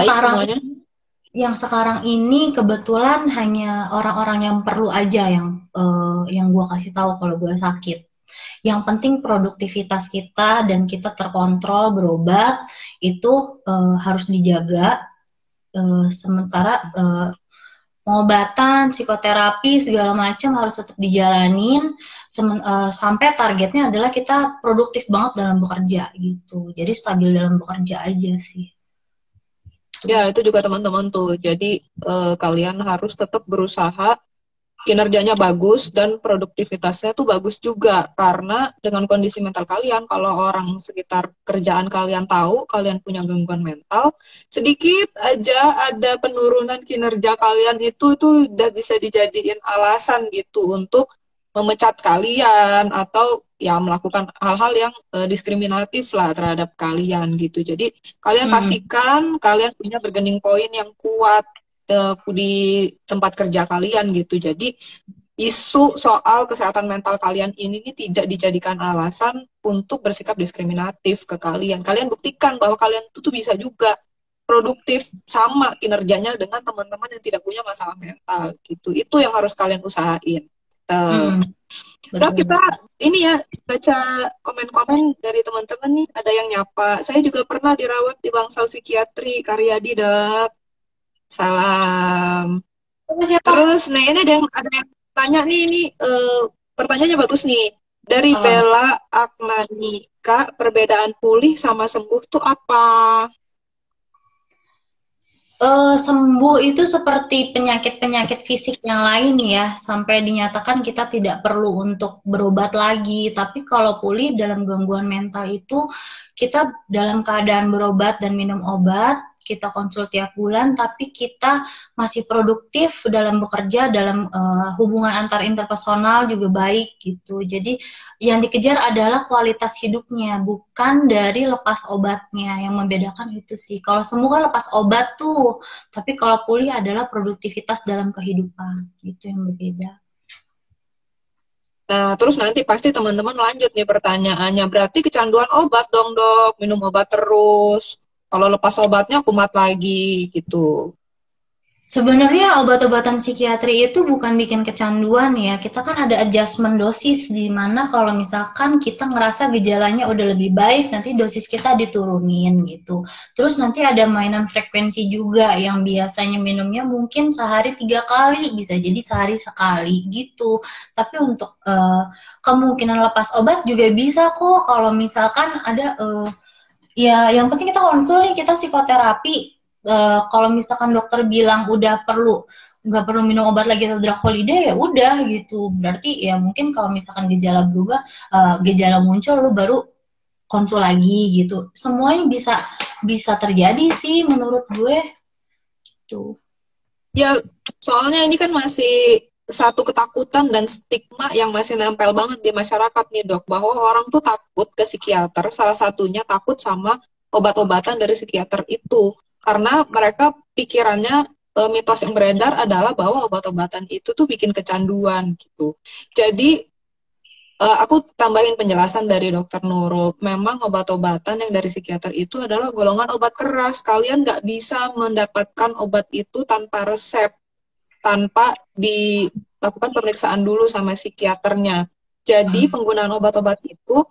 sekarang ini kebetulan hanya orang-orang yang perlu aja yang gue kasih tahu kalau gue sakit. Yang penting produktivitas kita dan kita terkontrol berobat itu harus dijaga. Sementara pengobatan, psikoterapi segala macam harus tetap dijalanin sampai targetnya adalah kita produktif banget dalam bekerja gitu. Jadi stabil dalam bekerja aja sih. Ya, itu juga teman-teman tuh. Jadi kalian harus tetap berusaha kinerjanya bagus dan produktivitasnya tuh bagus juga, karena dengan kondisi mental kalian, kalau orang sekitar kerjaan kalian tahu kalian punya gangguan mental, sedikit aja ada penurunan kinerja kalian itu udah bisa dijadiin alasan gitu untuk memecat kalian atau ya melakukan hal-hal yang diskriminatif lah terhadap kalian gitu. Jadi kalian pastikan kalian punya bargaining point yang kuat di tempat kerja kalian gitu. Jadi isu soal kesehatan mental kalian ini tidak dijadikan alasan untuk bersikap diskriminatif ke kalian. Kalian buktikan bahwa kalian tuh bisa juga produktif sama kinerjanya dengan teman-teman yang tidak punya masalah mental gitu. Itu yang harus kalian usahain. Udah, kita ini ya baca komen-komen dari teman-teman nih, ada yang nyapa. Saya juga pernah dirawat di Bangsal Psikiatri Karyadi, Dok. Salam. Terus, nah ini ada yang tanya nih, ini pertanyaannya bagus nih. Dari Bella Agnanika, perbedaan pulih sama sembuh tuh apa? Sembuh itu seperti penyakit-penyakit fisik yang lain ya, sampai dinyatakan kita tidak perlu untuk berobat lagi. Tapi kalau pulih dalam gangguan mental itu, kita dalam keadaan berobat dan minum obat, kita konsul tiap bulan, tapi kita masih produktif dalam bekerja, dalam hubungan antar interpersonal juga baik gitu. Jadi yang dikejar adalah kualitas hidupnya, bukan dari lepas obatnya. Yang membedakan itu sih. Kalau sembuh kan lepas obat tuh, tapi kalau pulih adalah produktivitas dalam kehidupan. Itu yang berbeda. Nah, terus nanti pasti teman-teman lanjut nih pertanyaannya. Berarti kecanduan obat dong, Dok. Minum obat terus. Kalau lepas obatnya kumat lagi gitu. Sebenarnya obat-obatan psikiatri itu bukan bikin kecanduan ya. Kita kan ada adjustment dosis di mana kalau misalkan kita ngerasa gejalanya udah lebih baik, nanti dosis kita diturunin gitu. Terus nanti ada mainan frekuensi juga yang biasanya minumnya mungkin sehari 3 kali, bisa jadi sehari sekali gitu. Tapi untuk kemungkinan lepas obat juga bisa kok kalau misalkan ada ya yang penting kita konsul nih, kita psikoterapi. Kalau misalkan dokter bilang udah nggak perlu minum obat lagi atau drug holiday, ya udah gitu. Berarti ya mungkin kalau misalkan gejala berubah, gejala muncul, lu baru konsul lagi gitu. Semuanya bisa terjadi sih menurut gue tuh. Ya, soalnya ini kan masih satu ketakutan dan stigma yang masih nempel banget di masyarakat nih, Dok, bahwa orang tuh takut ke psikiater, salah satunya takut sama obat-obatan dari psikiater itu. Karena mereka pikirannya, mitos yang beredar adalah bahwa obat-obatan itu tuh bikin kecanduan gitu. Jadi aku tambahin penjelasan dari Dokter Nurul. Memang obat-obatan yang dari psikiater itu adalah golongan obat keras. Kalian nggak bisa mendapatkan obat itu tanpa resep, tanpa dilakukan pemeriksaan dulu sama psikiaternya. Jadi penggunaan obat-obat itu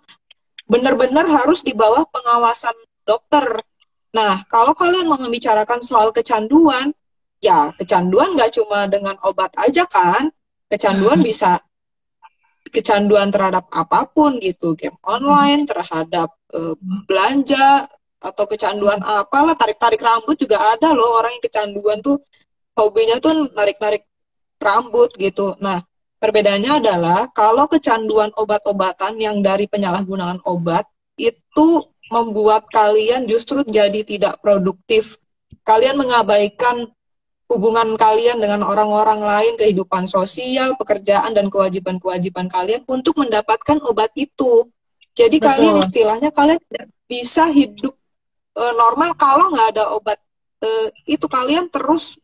benar-benar harus di bawah pengawasan dokter. Nah, kalau kalian mau membicarakan soal kecanduan, ya kecanduan nggak cuma dengan obat aja kan. Kecanduan bisa kecanduan terhadap apapun gitu, game online, terhadap belanja, atau kecanduan apalah, tarik-tarik rambut juga ada loh orang yang kecanduan tuh, hobinya tuh narik-narik rambut gitu. Nah, perbedaannya adalah kalau kecanduan obat-obatan yang dari penyalahgunaan obat, itu membuat kalian justru jadi tidak produktif. Kalian mengabaikan hubungan kalian dengan orang-orang lain, kehidupan sosial, pekerjaan, dan kewajiban-kewajiban kalian untuk mendapatkan obat itu. Jadi kalian istilahnya kalian tidak bisa hidup normal kalau nggak ada obat itu. Kalian terus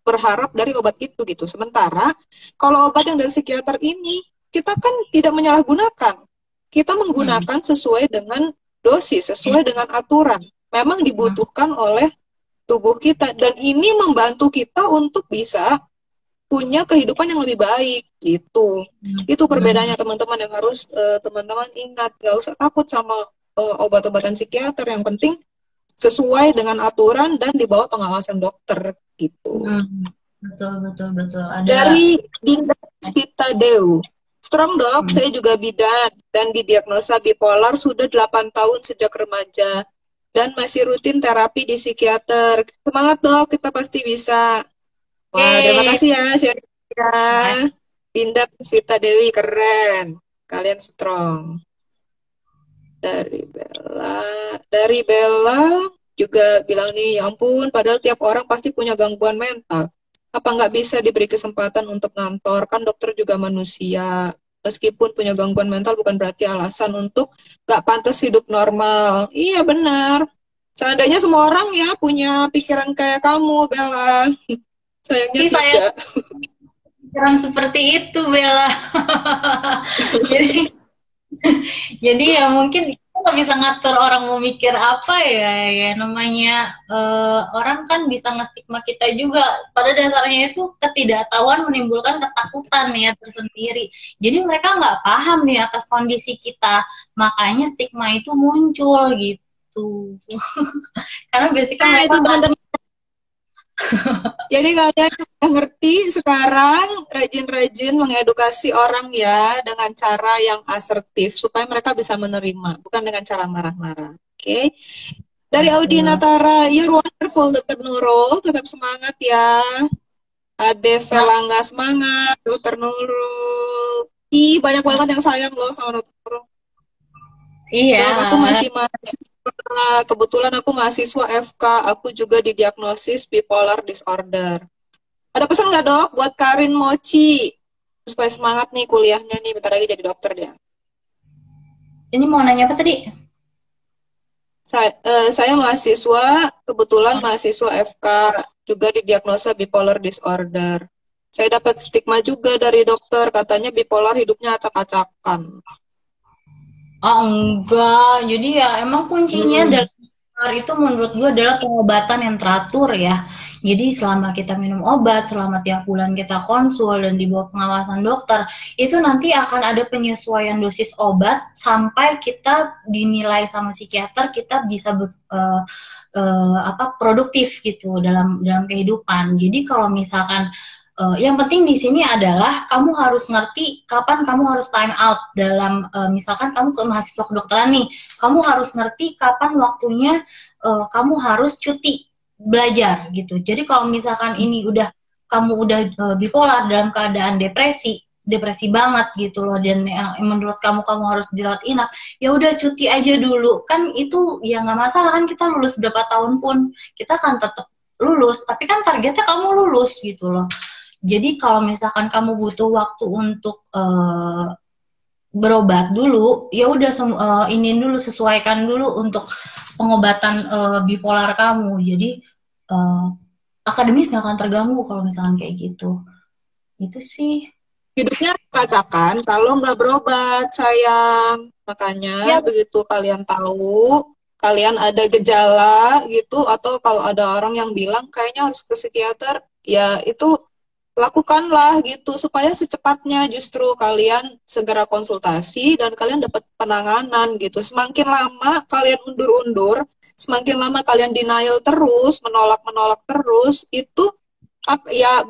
berharap dari obat itu gitu. Sementara kalau obat yang dari psikiater ini, kita kan tidak menyalahgunakan. Kita menggunakan sesuai dengan dosis, sesuai dengan aturan. Memang dibutuhkan oleh tubuh kita, dan ini membantu kita untuk bisa punya kehidupan yang lebih baik gitu. Itu perbedaannya teman-teman yang harus teman-teman ingat. Nggak usah takut sama obat-obatan psikiater, yang penting sesuai dengan aturan dan di bawah pengawasan dokter gitu. Betul. Dari Dinda Spita Dew. Strong, Dok, saya juga bidan dan didiagnosa bipolar sudah 8 tahun sejak remaja dan masih rutin terapi di psikiater. Semangat, Dok, kita pasti bisa. Wah, terima kasih ya, sharing-nya. Dinda Spita Dewi, keren. Kalian strong. Dari Bella juga bilang nih, ya ampun, padahal tiap orang pasti punya gangguan mental. Apa nggak bisa diberi kesempatan untuk ngantor? Kan dokter juga manusia. Meskipun punya gangguan mental bukan berarti alasan untuk nggak pantas hidup normal. Iya benar. Seandainya semua orang ya punya pikiran kayak kamu, Bella. Sayangnya tidak. Pikiran seperti itu, Bella. Jadi ya mungkin kita nggak bisa ngatur orang mau mikir apa ya namanya orang kan bisa nge-stigma kita juga. Pada dasarnya itu ketidaktahuan menimbulkan ketakutan ya tersendiri. Jadi mereka nggak paham nih atas kondisi kita, makanya stigma itu muncul gitu. Karena biasanya mereka teman-teman. Jadi kalian udah ngerti sekarang, rajin-rajin mengedukasi orang ya dengan cara yang asertif supaya mereka bisa menerima, bukan dengan cara marah-marah. Oke. Dari Audi Betul. Natara, you're wonderful, Dokter Nurul. Tetap semangat ya. Ade Nah, Velangga semangat, Dokter Nurul. Ih, banyak banget yang sayang loh sama Dokter Nurul. iya. Dok, aku masih mahasiswa. Kebetulan aku mahasiswa FK. Aku juga didiagnosis bipolar disorder. Ada pesan nggak dok buat Karin Mochi? Supaya semangat nih kuliahnya nih, bentar lagi jadi dokter dia. Ini mau nanya apa tadi? Saya mahasiswa, kebetulan mahasiswa FK, juga didiagnosa bipolar disorder. Saya dapat stigma juga dari dokter, katanya bipolar hidupnya acak-acakan. Oh enggak, jadi ya emang kuncinya Hmm. dalam bipolar itu menurut gue adalah pengobatan yang teratur ya. Jadi selama kita minum obat, selama tiap bulan kita konsul dan di bawah pengawasan dokter, itu nanti akan ada penyesuaian dosis obat sampai kita dinilai sama psikiater kita bisa produktif gitu dalam dalam kehidupan. Jadi kalau misalkan yang penting di sini adalah kamu harus ngerti kapan kamu harus time out dalam misalkan kamu ke mahasiswa kedokteran nih, kamu harus ngerti kapan waktunya kamu harus cuti belajar gitu. Jadi kalau misalkan ini udah kamu udah bipolar dalam keadaan depresi, depresi banget gitu loh dan yang menurut kamu kamu harus dirawat inap, ya udah cuti aja dulu. Kan itu ya nggak masalah kan kita lulus berapa tahun pun kita kan tetap lulus, tapi kan targetnya kamu lulus gitu loh. Jadi kalau misalkan kamu butuh waktu untuk berobat dulu, ya udah ini dulu sesuaikan dulu untuk pengobatan bipolar kamu. Jadi akademis nggak akan terganggu kalau misalkan kayak gitu. Itu sih. Hidupnya acak-acakan kalau nggak berobat, sayang. Makanya Ya, begitu kalian tahu, kalian ada gejala gitu, atau kalau ada orang yang bilang kayaknya harus ke psikiater, ya itu lakukanlah gitu supaya secepatnya justru kalian segera konsultasi dan kalian dapat penanganan gitu. Semakin lama kalian undur-undur, semakin lama kalian denial terus, menolak-menolak terus, itu ya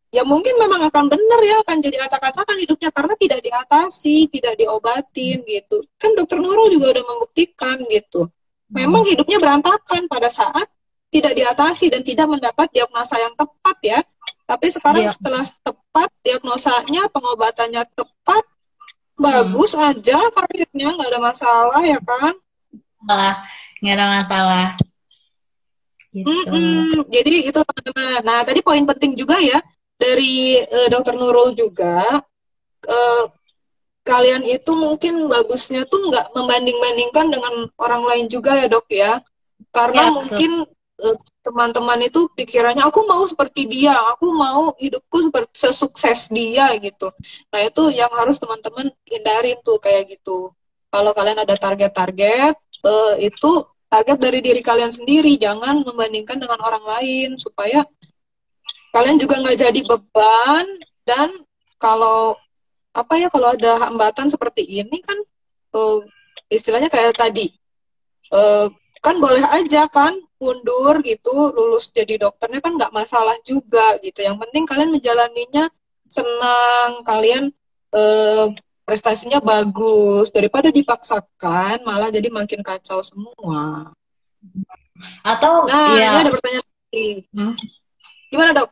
ya mungkin memang akan benar ya, akan jadi acak-acakan hidupnya karena tidak diatasi, tidak diobatin gitu. Kan Dokter Nurul juga udah membuktikan gitu. Memang hidupnya berantakan pada saat tidak diatasi dan tidak mendapat diagnosa yang tepat ya. Tapi sekarang ya. setelah tepat diagnosanya, pengobatannya tepat, bagus aja karirnya, nggak ada masalah ya kan? Masalah, nggak ada masalah. Gitu. Jadi itu teman-teman. Nah tadi poin penting juga ya dari Dokter Nurul juga, eh, kalian itu mungkin bagusnya tuh nggak membanding-bandingkan dengan orang lain juga ya dok ya. Karena Ya, betul. mungkin teman-teman itu pikirannya aku mau seperti dia, aku mau hidupku seperti sesukses dia gitu. Nah itu yang harus teman-teman hindarin tuh kayak gitu. Kalau kalian ada target-target, itu target dari diri kalian sendiri, jangan membandingkan dengan orang lain supaya kalian juga nggak jadi beban. Dan kalau apa ya, kalau ada hambatan seperti ini kan, istilahnya kayak tadi, kan boleh aja kan mundur gitu, lulus jadi dokternya kan nggak masalah juga gitu. Yang penting kalian menjalaninya senang, kalian prestasinya bagus daripada dipaksakan malah jadi makin kacau semua. Atau Nah ini ya, ada pertanyaan lagi, gimana dok?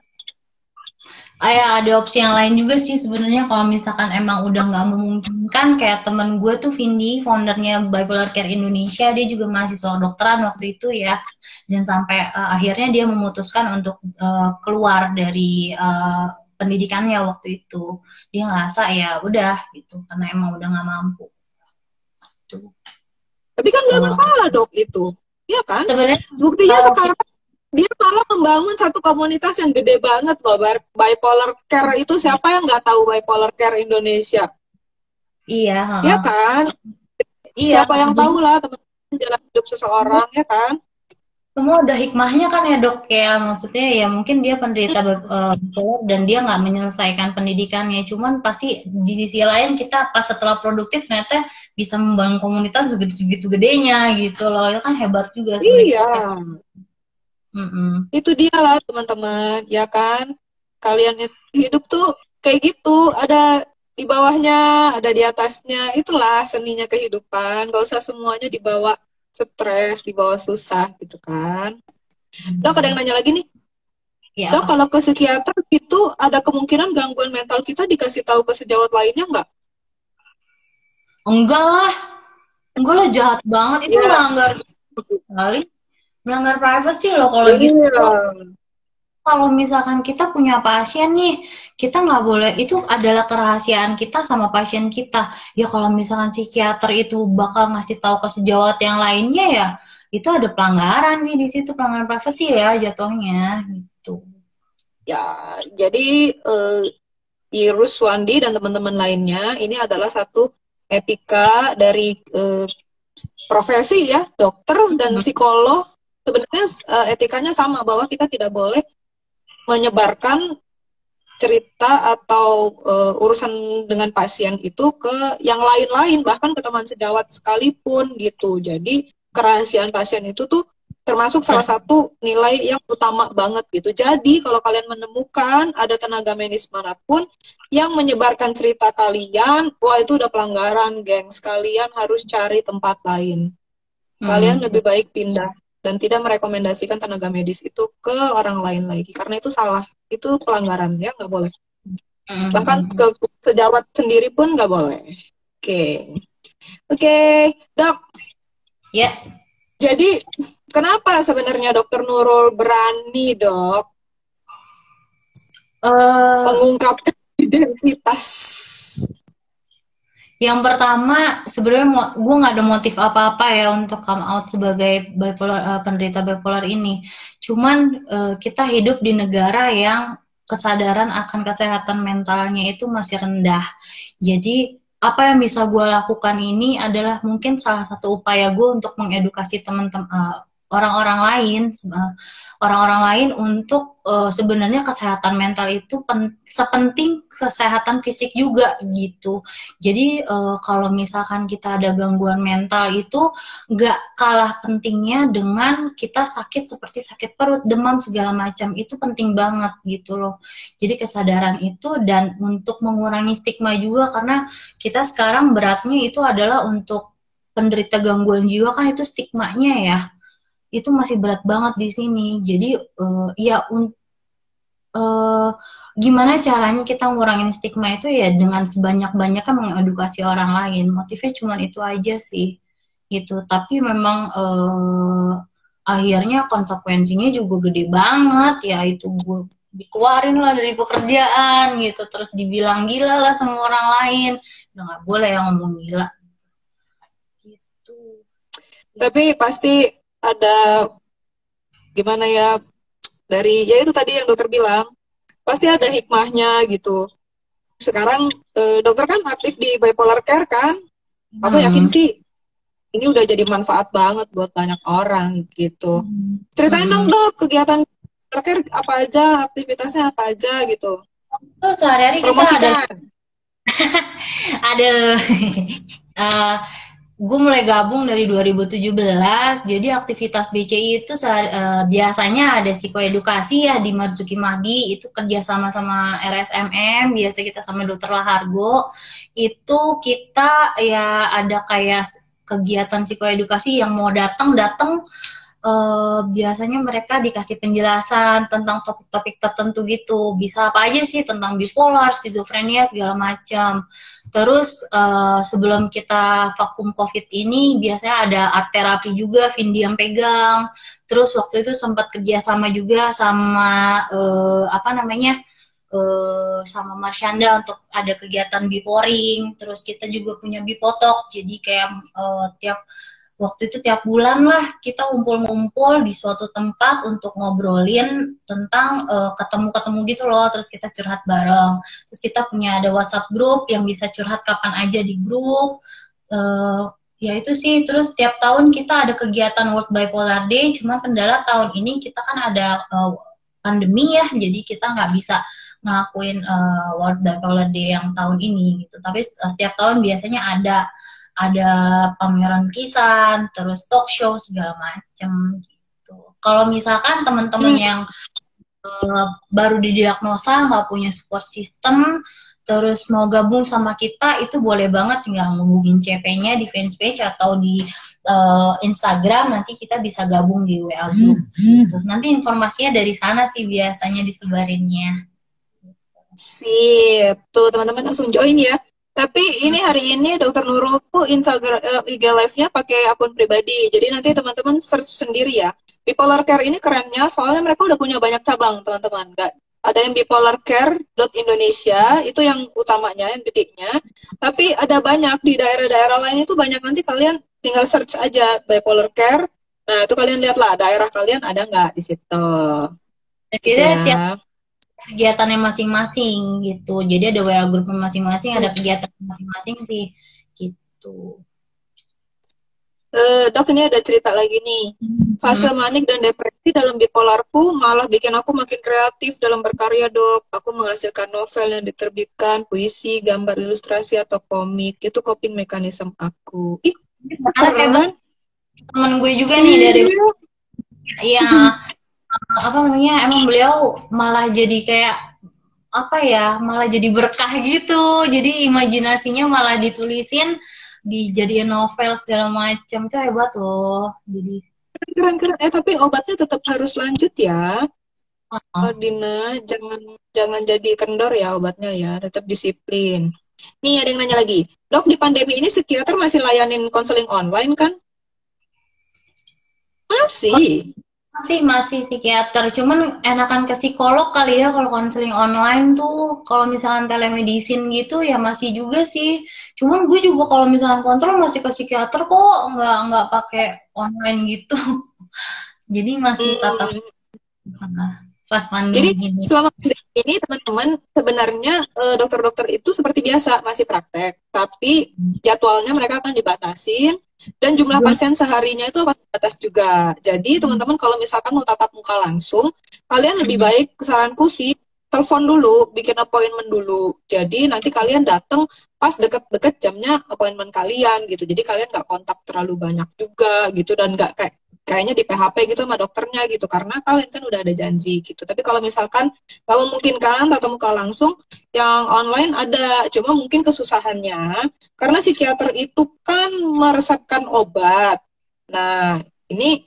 ya ada opsi yang lain juga sih sebenarnya kalau misalkan emang udah nggak memungkinkan kayak temen gue tuh Vindi, foundernya Bipolar Care Indonesia, dia juga mahasiswa dokteran waktu itu ya, dan sampai akhirnya dia memutuskan untuk keluar dari pendidikannya waktu itu. Dia ngerasa ya udah gitu karena emang udah nggak mampu. Tuh. Tapi kan nggak Kalau masalah dok itu, iya kan? sebenarnya Buktinya kalau sekarang dia malah membangun satu komunitas yang gede banget loh. Bipolar Care itu siapa yang nggak tahu Bipolar Care Indonesia? iya, Ya kan? iya, Siapa yang jadi tahu lah teman-teman jalan hidup seseorang, ya kan? semua udah hikmahnya kan ya dok ya, maksudnya ya mungkin dia penderita bipolar dan dia nggak menyelesaikan pendidikannya, cuman pasti di sisi lain kita pas setelah produktif ternyata bisa membangun komunitas segitu gedenya gitu loh, itu kan hebat juga sebenarnya Iya, kita. itu dia lah teman-teman, ya kan? Kalian hidup tuh kayak gitu, ada di bawahnya, ada di atasnya. Itulah seninya kehidupan. Gak usah semuanya dibawa stres, dibawa susah gitu kan. Dok, ada yang nanya lagi nih. Ya, Dok, kalau ke psikiater itu ada kemungkinan gangguan mental kita dikasih tahu ke sejawat lainnya nggak? enggak lah, jahat banget itu, Iya. melanggar sekali, melanggar privacy loh kalau gitu. Iya. Kalau misalkan kita punya pasien nih, kita nggak boleh, itu adalah kerahasiaan kita sama pasien kita. Ya kalau misalkan psikiater itu bakal ngasih tahu ke sejawat yang lainnya ya, itu ada pelanggaran sih di situ, pelanggaran privasi ya jatuhnya gitu. Ya, jadi Irus Wandi dan teman-teman lainnya, ini adalah satu etika dari profesi ya, dokter dan psikolog. Sebenarnya etikanya sama, bahwa kita tidak boleh menyebarkan cerita atau urusan dengan pasien itu ke yang lain-lain, bahkan ke teman sejawat sekalipun gitu. Jadi kerahasiaan pasien itu tuh termasuk salah satu nilai yang utama banget gitu. Jadi kalau kalian menemukan ada tenaga medis manapun yang menyebarkan cerita kalian, wah itu udah pelanggaran, gengs. Kalian harus cari tempat lain. Kalian lebih baik pindah dan tidak merekomendasikan tenaga medis itu ke orang lain lagi, karena itu salah, itu pelanggaran ya, nggak boleh. Bahkan ke sejawat sendiri pun nggak boleh. Oke, Dok. Ya. Jadi kenapa sebenarnya Dokter Nurul berani, Dok, mengungkapkan identitas? Yang pertama, sebenarnya gue nggak ada motif apa-apa ya untuk come out sebagai bipolar, penderita bipolar ini. Cuman kita hidup di negara yang kesadaran akan kesehatan mentalnya itu masih rendah. Jadi apa yang bisa gue lakukan ini adalah mungkin salah satu upaya gue untuk mengedukasi teman-teman, orang-orang lain untuk sebenarnya kesehatan mental itu sepenting kesehatan fisik juga gitu. Jadi kalau misalkan kita ada gangguan mental itu nggak kalah pentingnya dengan kita sakit seperti sakit perut, demam segala macam, itu penting banget gitu loh. Jadi kesadaran itu, dan untuk mengurangi stigma juga, karena kita sekarang beratnya itu adalah untuk penderita gangguan jiwa kan, itu stigmanya ya itu masih berat banget di sini. Jadi gimana caranya kita ngurangin stigma itu ya dengan sebanyak-banyaknya mengedukasi orang lain. Motifnya cuma itu aja sih gitu. Tapi memang akhirnya konsekuensinya juga gede banget ya, itu gue dikeluarin lah dari pekerjaan gitu, terus dibilang gila lah sama orang lain. Udah nggak boleh yang ngomong gila gitu. Tapi pasti ada gimana ya, dari ya itu tadi yang dokter bilang, pasti ada hikmahnya gitu. Sekarang dokter kan aktif di bipolar care kan, aku yakin sih ini udah jadi manfaat banget buat banyak orang gitu. Ceritain dong, Dok, kegiatan bipolar care apa aja, aktivitasnya apa aja gitu. Tuh sehari-hari kita ada gue mulai gabung dari 2017, jadi aktivitas BCI itu biasanya ada psikoedukasi ya di Marzuki Mahdi, itu kerja sama RSMM, biasa kita sama Dokter Lahargo, itu kita ya ada kayak kegiatan psikoedukasi yang mau datang biasanya mereka dikasih penjelasan tentang topik-topik tertentu gitu, bisa apa aja sih, tentang bipolar, skizofrenia segala macam. Terus sebelum kita vakum COVID ini biasanya ada art terapi juga, Vindi yang pegang. Terus waktu itu sempat kerjasama juga sama sama Marsyanda untuk ada kegiatan biporing. Terus kita juga punya bipotok, jadi kayak waktu itu tiap bulan lah kita ngumpul-ngumpul di suatu tempat untuk ngobrolin tentang ketemu-ketemu gitu loh, terus kita curhat bareng. Terus kita punya ada WhatsApp grup yang bisa curhat kapan aja di grup. Ya itu sih. Terus tiap tahun kita ada kegiatan World Bipolar Day, cuma kendala tahun ini kita kan ada pandemi ya, jadi kita nggak bisa ngelakuin World Bipolar Day yang tahun ini gitu. Tapi setiap tahun biasanya ada pameran lukisan, terus talk show segala macam gitu. Kalau misalkan teman-teman yang baru didiagnosa nggak punya support system, terus mau gabung sama kita, itu boleh banget tinggal ngehubungin CP-nya di fanpage atau di Instagram, nanti kita bisa gabung di WA group. Terus nanti informasinya dari sana sih biasanya disebarinnya. Sip, tuh teman-teman langsung join ya. Tapi ini hari ini Dokter Nurul tuh Instagram IG Live-nya pakai akun pribadi. Jadi nanti teman-teman search sendiri ya. Bipolar Care ini kerennya soalnya mereka udah punya banyak cabang, teman-teman. Nggak ada yang bipolarcare.indonesia, itu yang utamanya, yang gedenya. Tapi ada banyak di daerah-daerah lain itu banyak, nanti kalian tinggal search aja Bipolar Care. Nah, itu kalian lihatlah daerah kalian ada nggak di situ. Gitu Jadi tiap ya. kegiatannya masing-masing gitu. Jadi ada WA grupnya masing-masing, ada kegiatan masing-masing sih gitu. Dok, ini ada cerita lagi nih. Fase manik dan depresi dalam bipolarku malah bikin aku makin kreatif dalam berkarya, Dok. Aku menghasilkan novel yang diterbitkan, puisi, gambar ilustrasi, atau komik. Itu coping mekanisme aku. Ih, keren. Temen gue juga nih dari Iya. apa namanya, emang beliau malah jadi kayak apa ya, malah jadi berkah gitu. Jadi imajinasinya malah ditulisin, dijadiin novel segala macam. Itu hebat loh. Jadi Keren, keren. Tapi obatnya tetap harus lanjut ya. Dina, jangan jadi kendor ya obatnya ya. Tetap disiplin. Nih, ada yang nanya lagi. Dok, di pandemi ini psikiater masih layanin konseling online kan? Masih. masih psikiater, cuman enakan ke psikolog kali ya kalau konseling online tuh. Kalau misalkan telemedicine gitu ya masih juga sih. Cuman gue juga kalau misalkan kontrol masih ke psikiater kok, nggak pakai online gitu. Jadi masih tatap pas Jadi pandemi ini. selama pandemi ini teman-teman sebenarnya dokter-dokter itu seperti biasa masih praktek, tapi jadwalnya mereka akan dibatasin dan jumlah pasien seharinya itu akan terbatas juga. Jadi teman-teman kalau misalkan mau tatap muka langsung, kalian lebih baik saranku sih telepon dulu, bikin appointment dulu. Jadi nanti kalian datang pas deket-deket jamnya appointment kalian gitu. Jadi kalian nggak kontak terlalu banyak juga gitu dan nggak kayaknya di PHP gitu sama dokternya gitu karena kalian kan udah ada janji gitu. Tapi kalau misalkan nggak memungkinkan tatap muka langsung, yang online ada, cuma mungkin kesusahannya karena psikiater itu kan meresepkan obat. Nah, ini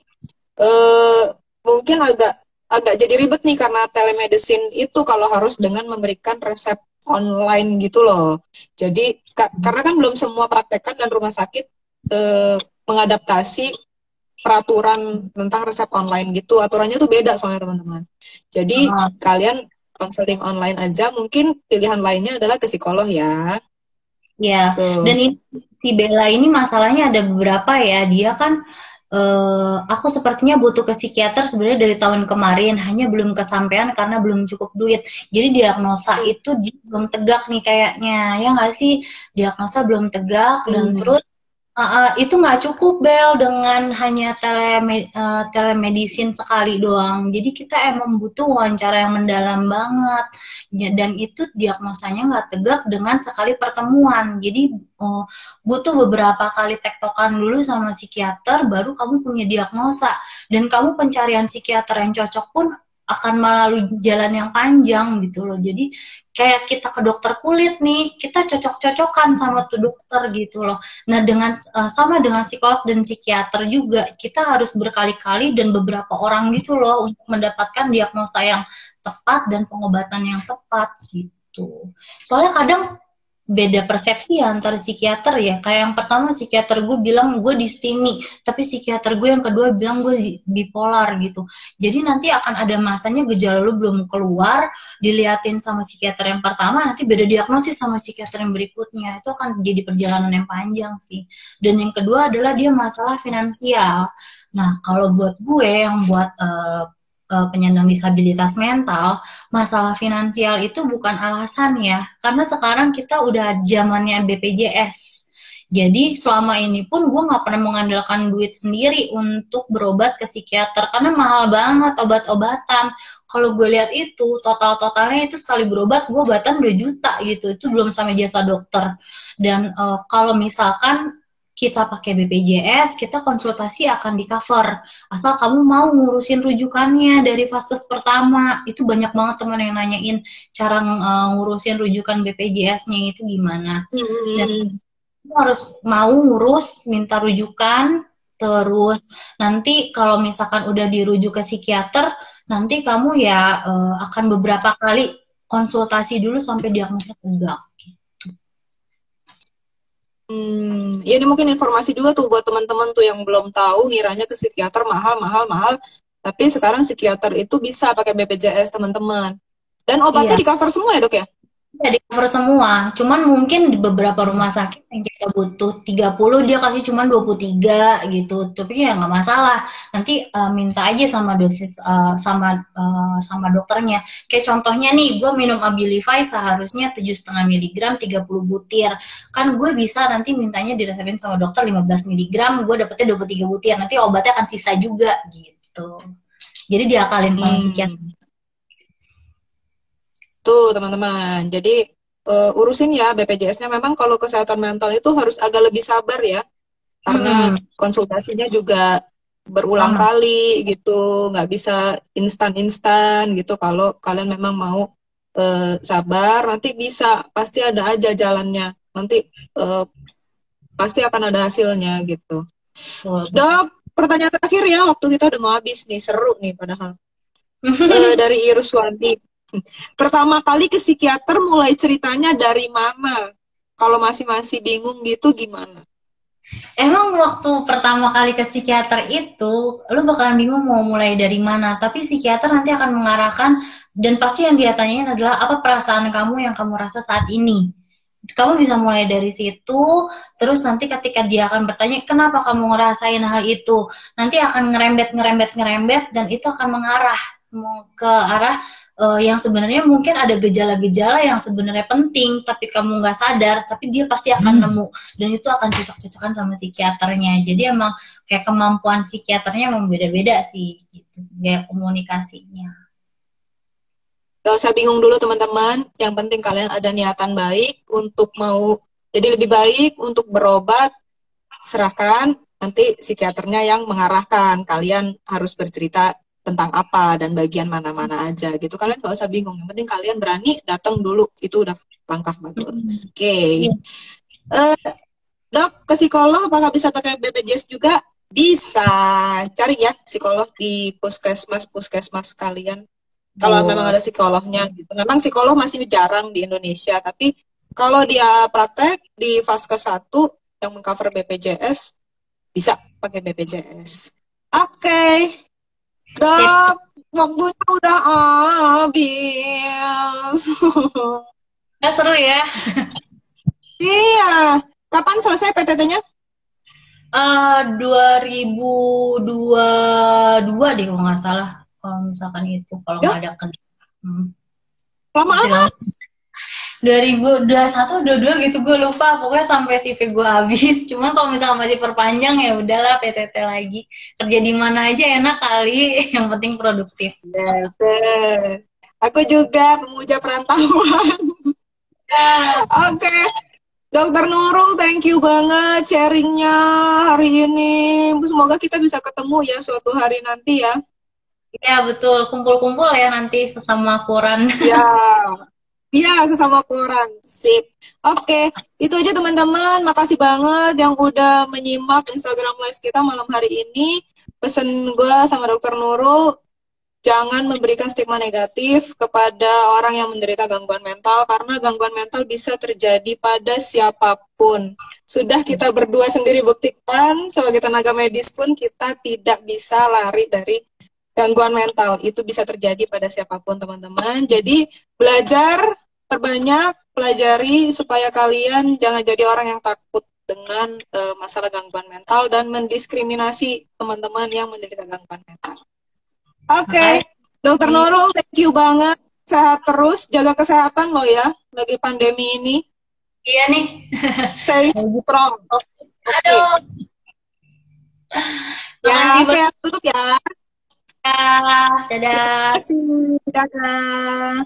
mungkin agak agak jadi ribet nih karena telemedicine itu kalau harus dengan memberikan resep online gitu loh. Jadi karena kan belum semua praktekan dan rumah sakit mengadaptasi peraturan tentang resep online gitu. Aturannya tuh beda soalnya teman-teman. Jadi kalian konseling online aja, mungkin pilihan lainnya adalah ke psikolog ya. Ya, Tuh. dan ini si Bella ini masalahnya ada beberapa ya. Dia kan aku sepertinya butuh ke psikiater sebenarnya dari tahun kemarin, hanya belum kesampaian karena belum cukup duit. Jadi diagnosa itu belum tegak nih kayaknya, ya nggak sih? Diagnosa belum tegak dan terus itu nggak cukup Bel dengan hanya telemedicine sekali doang. Jadi kita emang butuh wawancara yang mendalam banget. Dan itu diagnosanya nggak tegak dengan sekali pertemuan. Jadi butuh beberapa kali tektokan dulu sama psikiater, baru kamu punya diagnosa. Dan kamu pencarian psikiater yang cocok pun akan melalui jalan yang panjang gitu loh. Jadi kayak kita ke dokter kulit nih, kita cocok-cocokan sama tuh dokter gitu loh. Nah, dengan sama dengan psikolog dan psikiater juga, kita harus berkali-kali dan beberapa orang gitu loh untuk mendapatkan diagnosa yang tepat dan pengobatan yang tepat gitu. Soalnya kadang beda persepsi ya antara psikiater ya. Kayak yang pertama psikiater gue bilang gue distimi, tapi psikiater gue yang kedua bilang gue bipolar gitu. Jadi nanti akan ada masanya gejala lu belum keluar, diliatin sama psikiater yang pertama, nanti beda diagnosis sama psikiater yang berikutnya. Itu akan jadi perjalanan yang panjang sih. Dan yang kedua adalah dia masalah finansial. Nah, kalau buat gue yang buat penyandang disabilitas mental, masalah finansial itu bukan alasan ya, karena sekarang kita udah zamannya BPJS. Jadi selama ini pun gue nggak pernah mengandalkan duit sendiri untuk berobat ke psikiater karena mahal banget obat-obatan. Kalau gue lihat itu totalnya itu sekali berobat gue obatan 2 juta gitu, itu belum sama jasa dokter. Dan kalau misalkan kita pakai BPJS, kita konsultasi akan di cover. Asal kamu mau ngurusin rujukannya dari vaskes pertama. Itu banyak banget teman yang nanyain cara ngurusin rujukan BPJS-nya itu gimana. Dan kamu harus mau ngurus, minta rujukan, Terus nanti kalau misalkan udah dirujuk ke psikiater, nanti kamu ya akan beberapa kali konsultasi dulu sampai diagnosa tegak. Ya ini mungkin informasi juga tuh buat teman-teman tuh yang belum tahu, ngiranya ke psikiater mahal, mahal, mahal. Tapi sekarang psikiater itu bisa pakai BPJS teman-teman. Dan obatnya Iya. di cover semua ya dok ya? Ya, di cover semua. Cuman mungkin di beberapa rumah sakit yang kita butuh 30, dia kasih cuman 23 gitu. Tapi ya nggak masalah. Nanti minta aja sama dosis sama dokternya. Kayak contohnya nih, gue minum Abilify seharusnya 7,5 miligram 30 butir. Kan gue bisa nanti mintanya diresepin sama dokter 15 miligram, gue dapetnya 23 butir. Nanti obatnya akan sisa juga gitu. Jadi diakalin sama psikiater. Tuh teman-teman, jadi urusin ya BPJS-nya. Memang kalau kesehatan mental itu harus agak lebih sabar ya, karena konsultasinya juga berulang kali gitu, nggak bisa instan-instan gitu. Kalau kalian memang mau sabar, nanti bisa, pasti ada aja jalannya. Nanti pasti akan ada hasilnya gitu. Dok, pertanyaan terakhir ya, waktu kita udah mau habis nih, seru nih padahal. Dari Iruswandi. Pertama kali ke psikiater mulai ceritanya dari mana? Kalau masih bingung gitu gimana? Emang waktu pertama kali ke psikiater itu, lu bakalan bingung mau mulai dari mana. Tapi psikiater nanti akan mengarahkan, dan pasti yang dia tanyain adalah apa perasaan kamu yang kamu rasa saat ini. Kamu bisa mulai dari situ, terus nanti ketika dia akan bertanya, kenapa kamu ngerasain hal itu? Nanti akan ngerembet, dan itu akan mengarah ke arah yang sebenarnya mungkin ada gejala-gejala yang sebenarnya penting, tapi kamu nggak sadar, tapi dia pasti akan nemu, dan itu akan cocok-cocokan sama psikiaternya. Jadi emang kayak kemampuan psikiaternya emang beda-beda sih, gitu, kayak komunikasinya. Gak usah bingung dulu teman-teman, yang penting kalian ada niatan baik untuk mau jadi lebih baik, untuk berobat, serahkan, nanti psikiaternya yang mengarahkan. Kalian harus bercerita tentang apa dan bagian mana-mana aja gitu. Kalian gak usah bingung, yang penting kalian berani datang dulu, itu udah langkah bagus. Oke. Dok, ke psikolog apakah bisa pakai BPJS juga? Bisa. Cari ya psikolog di puskesmas kalian. Kalau memang ada psikolognya gitu. Memang psikolog masih jarang di Indonesia, tapi kalau dia praktek di Vaskes 1 yang mengcover BPJS, bisa pakai BPJS. Oke. Dok, waktunya udah habis. Nggak seru ya? Iya. Kapan selesai PTT-nya? 2022 deh kalau nggak salah. Kalau misalkan itu, kalau nggak ada Lama amat. 2021, 22 gitu, gue lupa. Pokoknya sampai CV gue habis. Cuman kalau misalkan masih perpanjang ya udahlah PTT lagi. Kerja di mana aja enak kali. Yang penting produktif. Betul. Aku juga pemuja perantauan. Oke. Dokter Nurul, thank you banget sharingnya hari ini. Semoga kita bisa ketemu ya suatu hari nanti ya. Iya betul, kumpul-kumpul ya nanti sesama koran. Ya, iya sesama koran. Sip. Oke, itu aja teman-teman. Makasih banget yang udah menyimak Instagram Live kita malam hari ini. Pesan gue sama Dokter Nurul, jangan memberikan stigma negatif kepada orang yang menderita gangguan mental, karena gangguan mental bisa terjadi pada siapapun. Sudah kita berdua sendiri buktikan, sebagai tenaga medis pun kita tidak bisa lari dari gangguan mental. Itu bisa terjadi pada siapapun, teman-teman. Jadi belajar, perbanyak, pelajari supaya kalian jangan jadi orang yang takut dengan masalah gangguan mental dan mendiskriminasi teman-teman yang menderita gangguan mental. Oke, Dokter Nurul, thank you banget. Sehat terus, jaga kesehatan lo ya, lagi pandemi ini. Iya nih. Stay strong. Oke. Ya, oke, tutup ya. Dadah. Terima kasih. Dadah.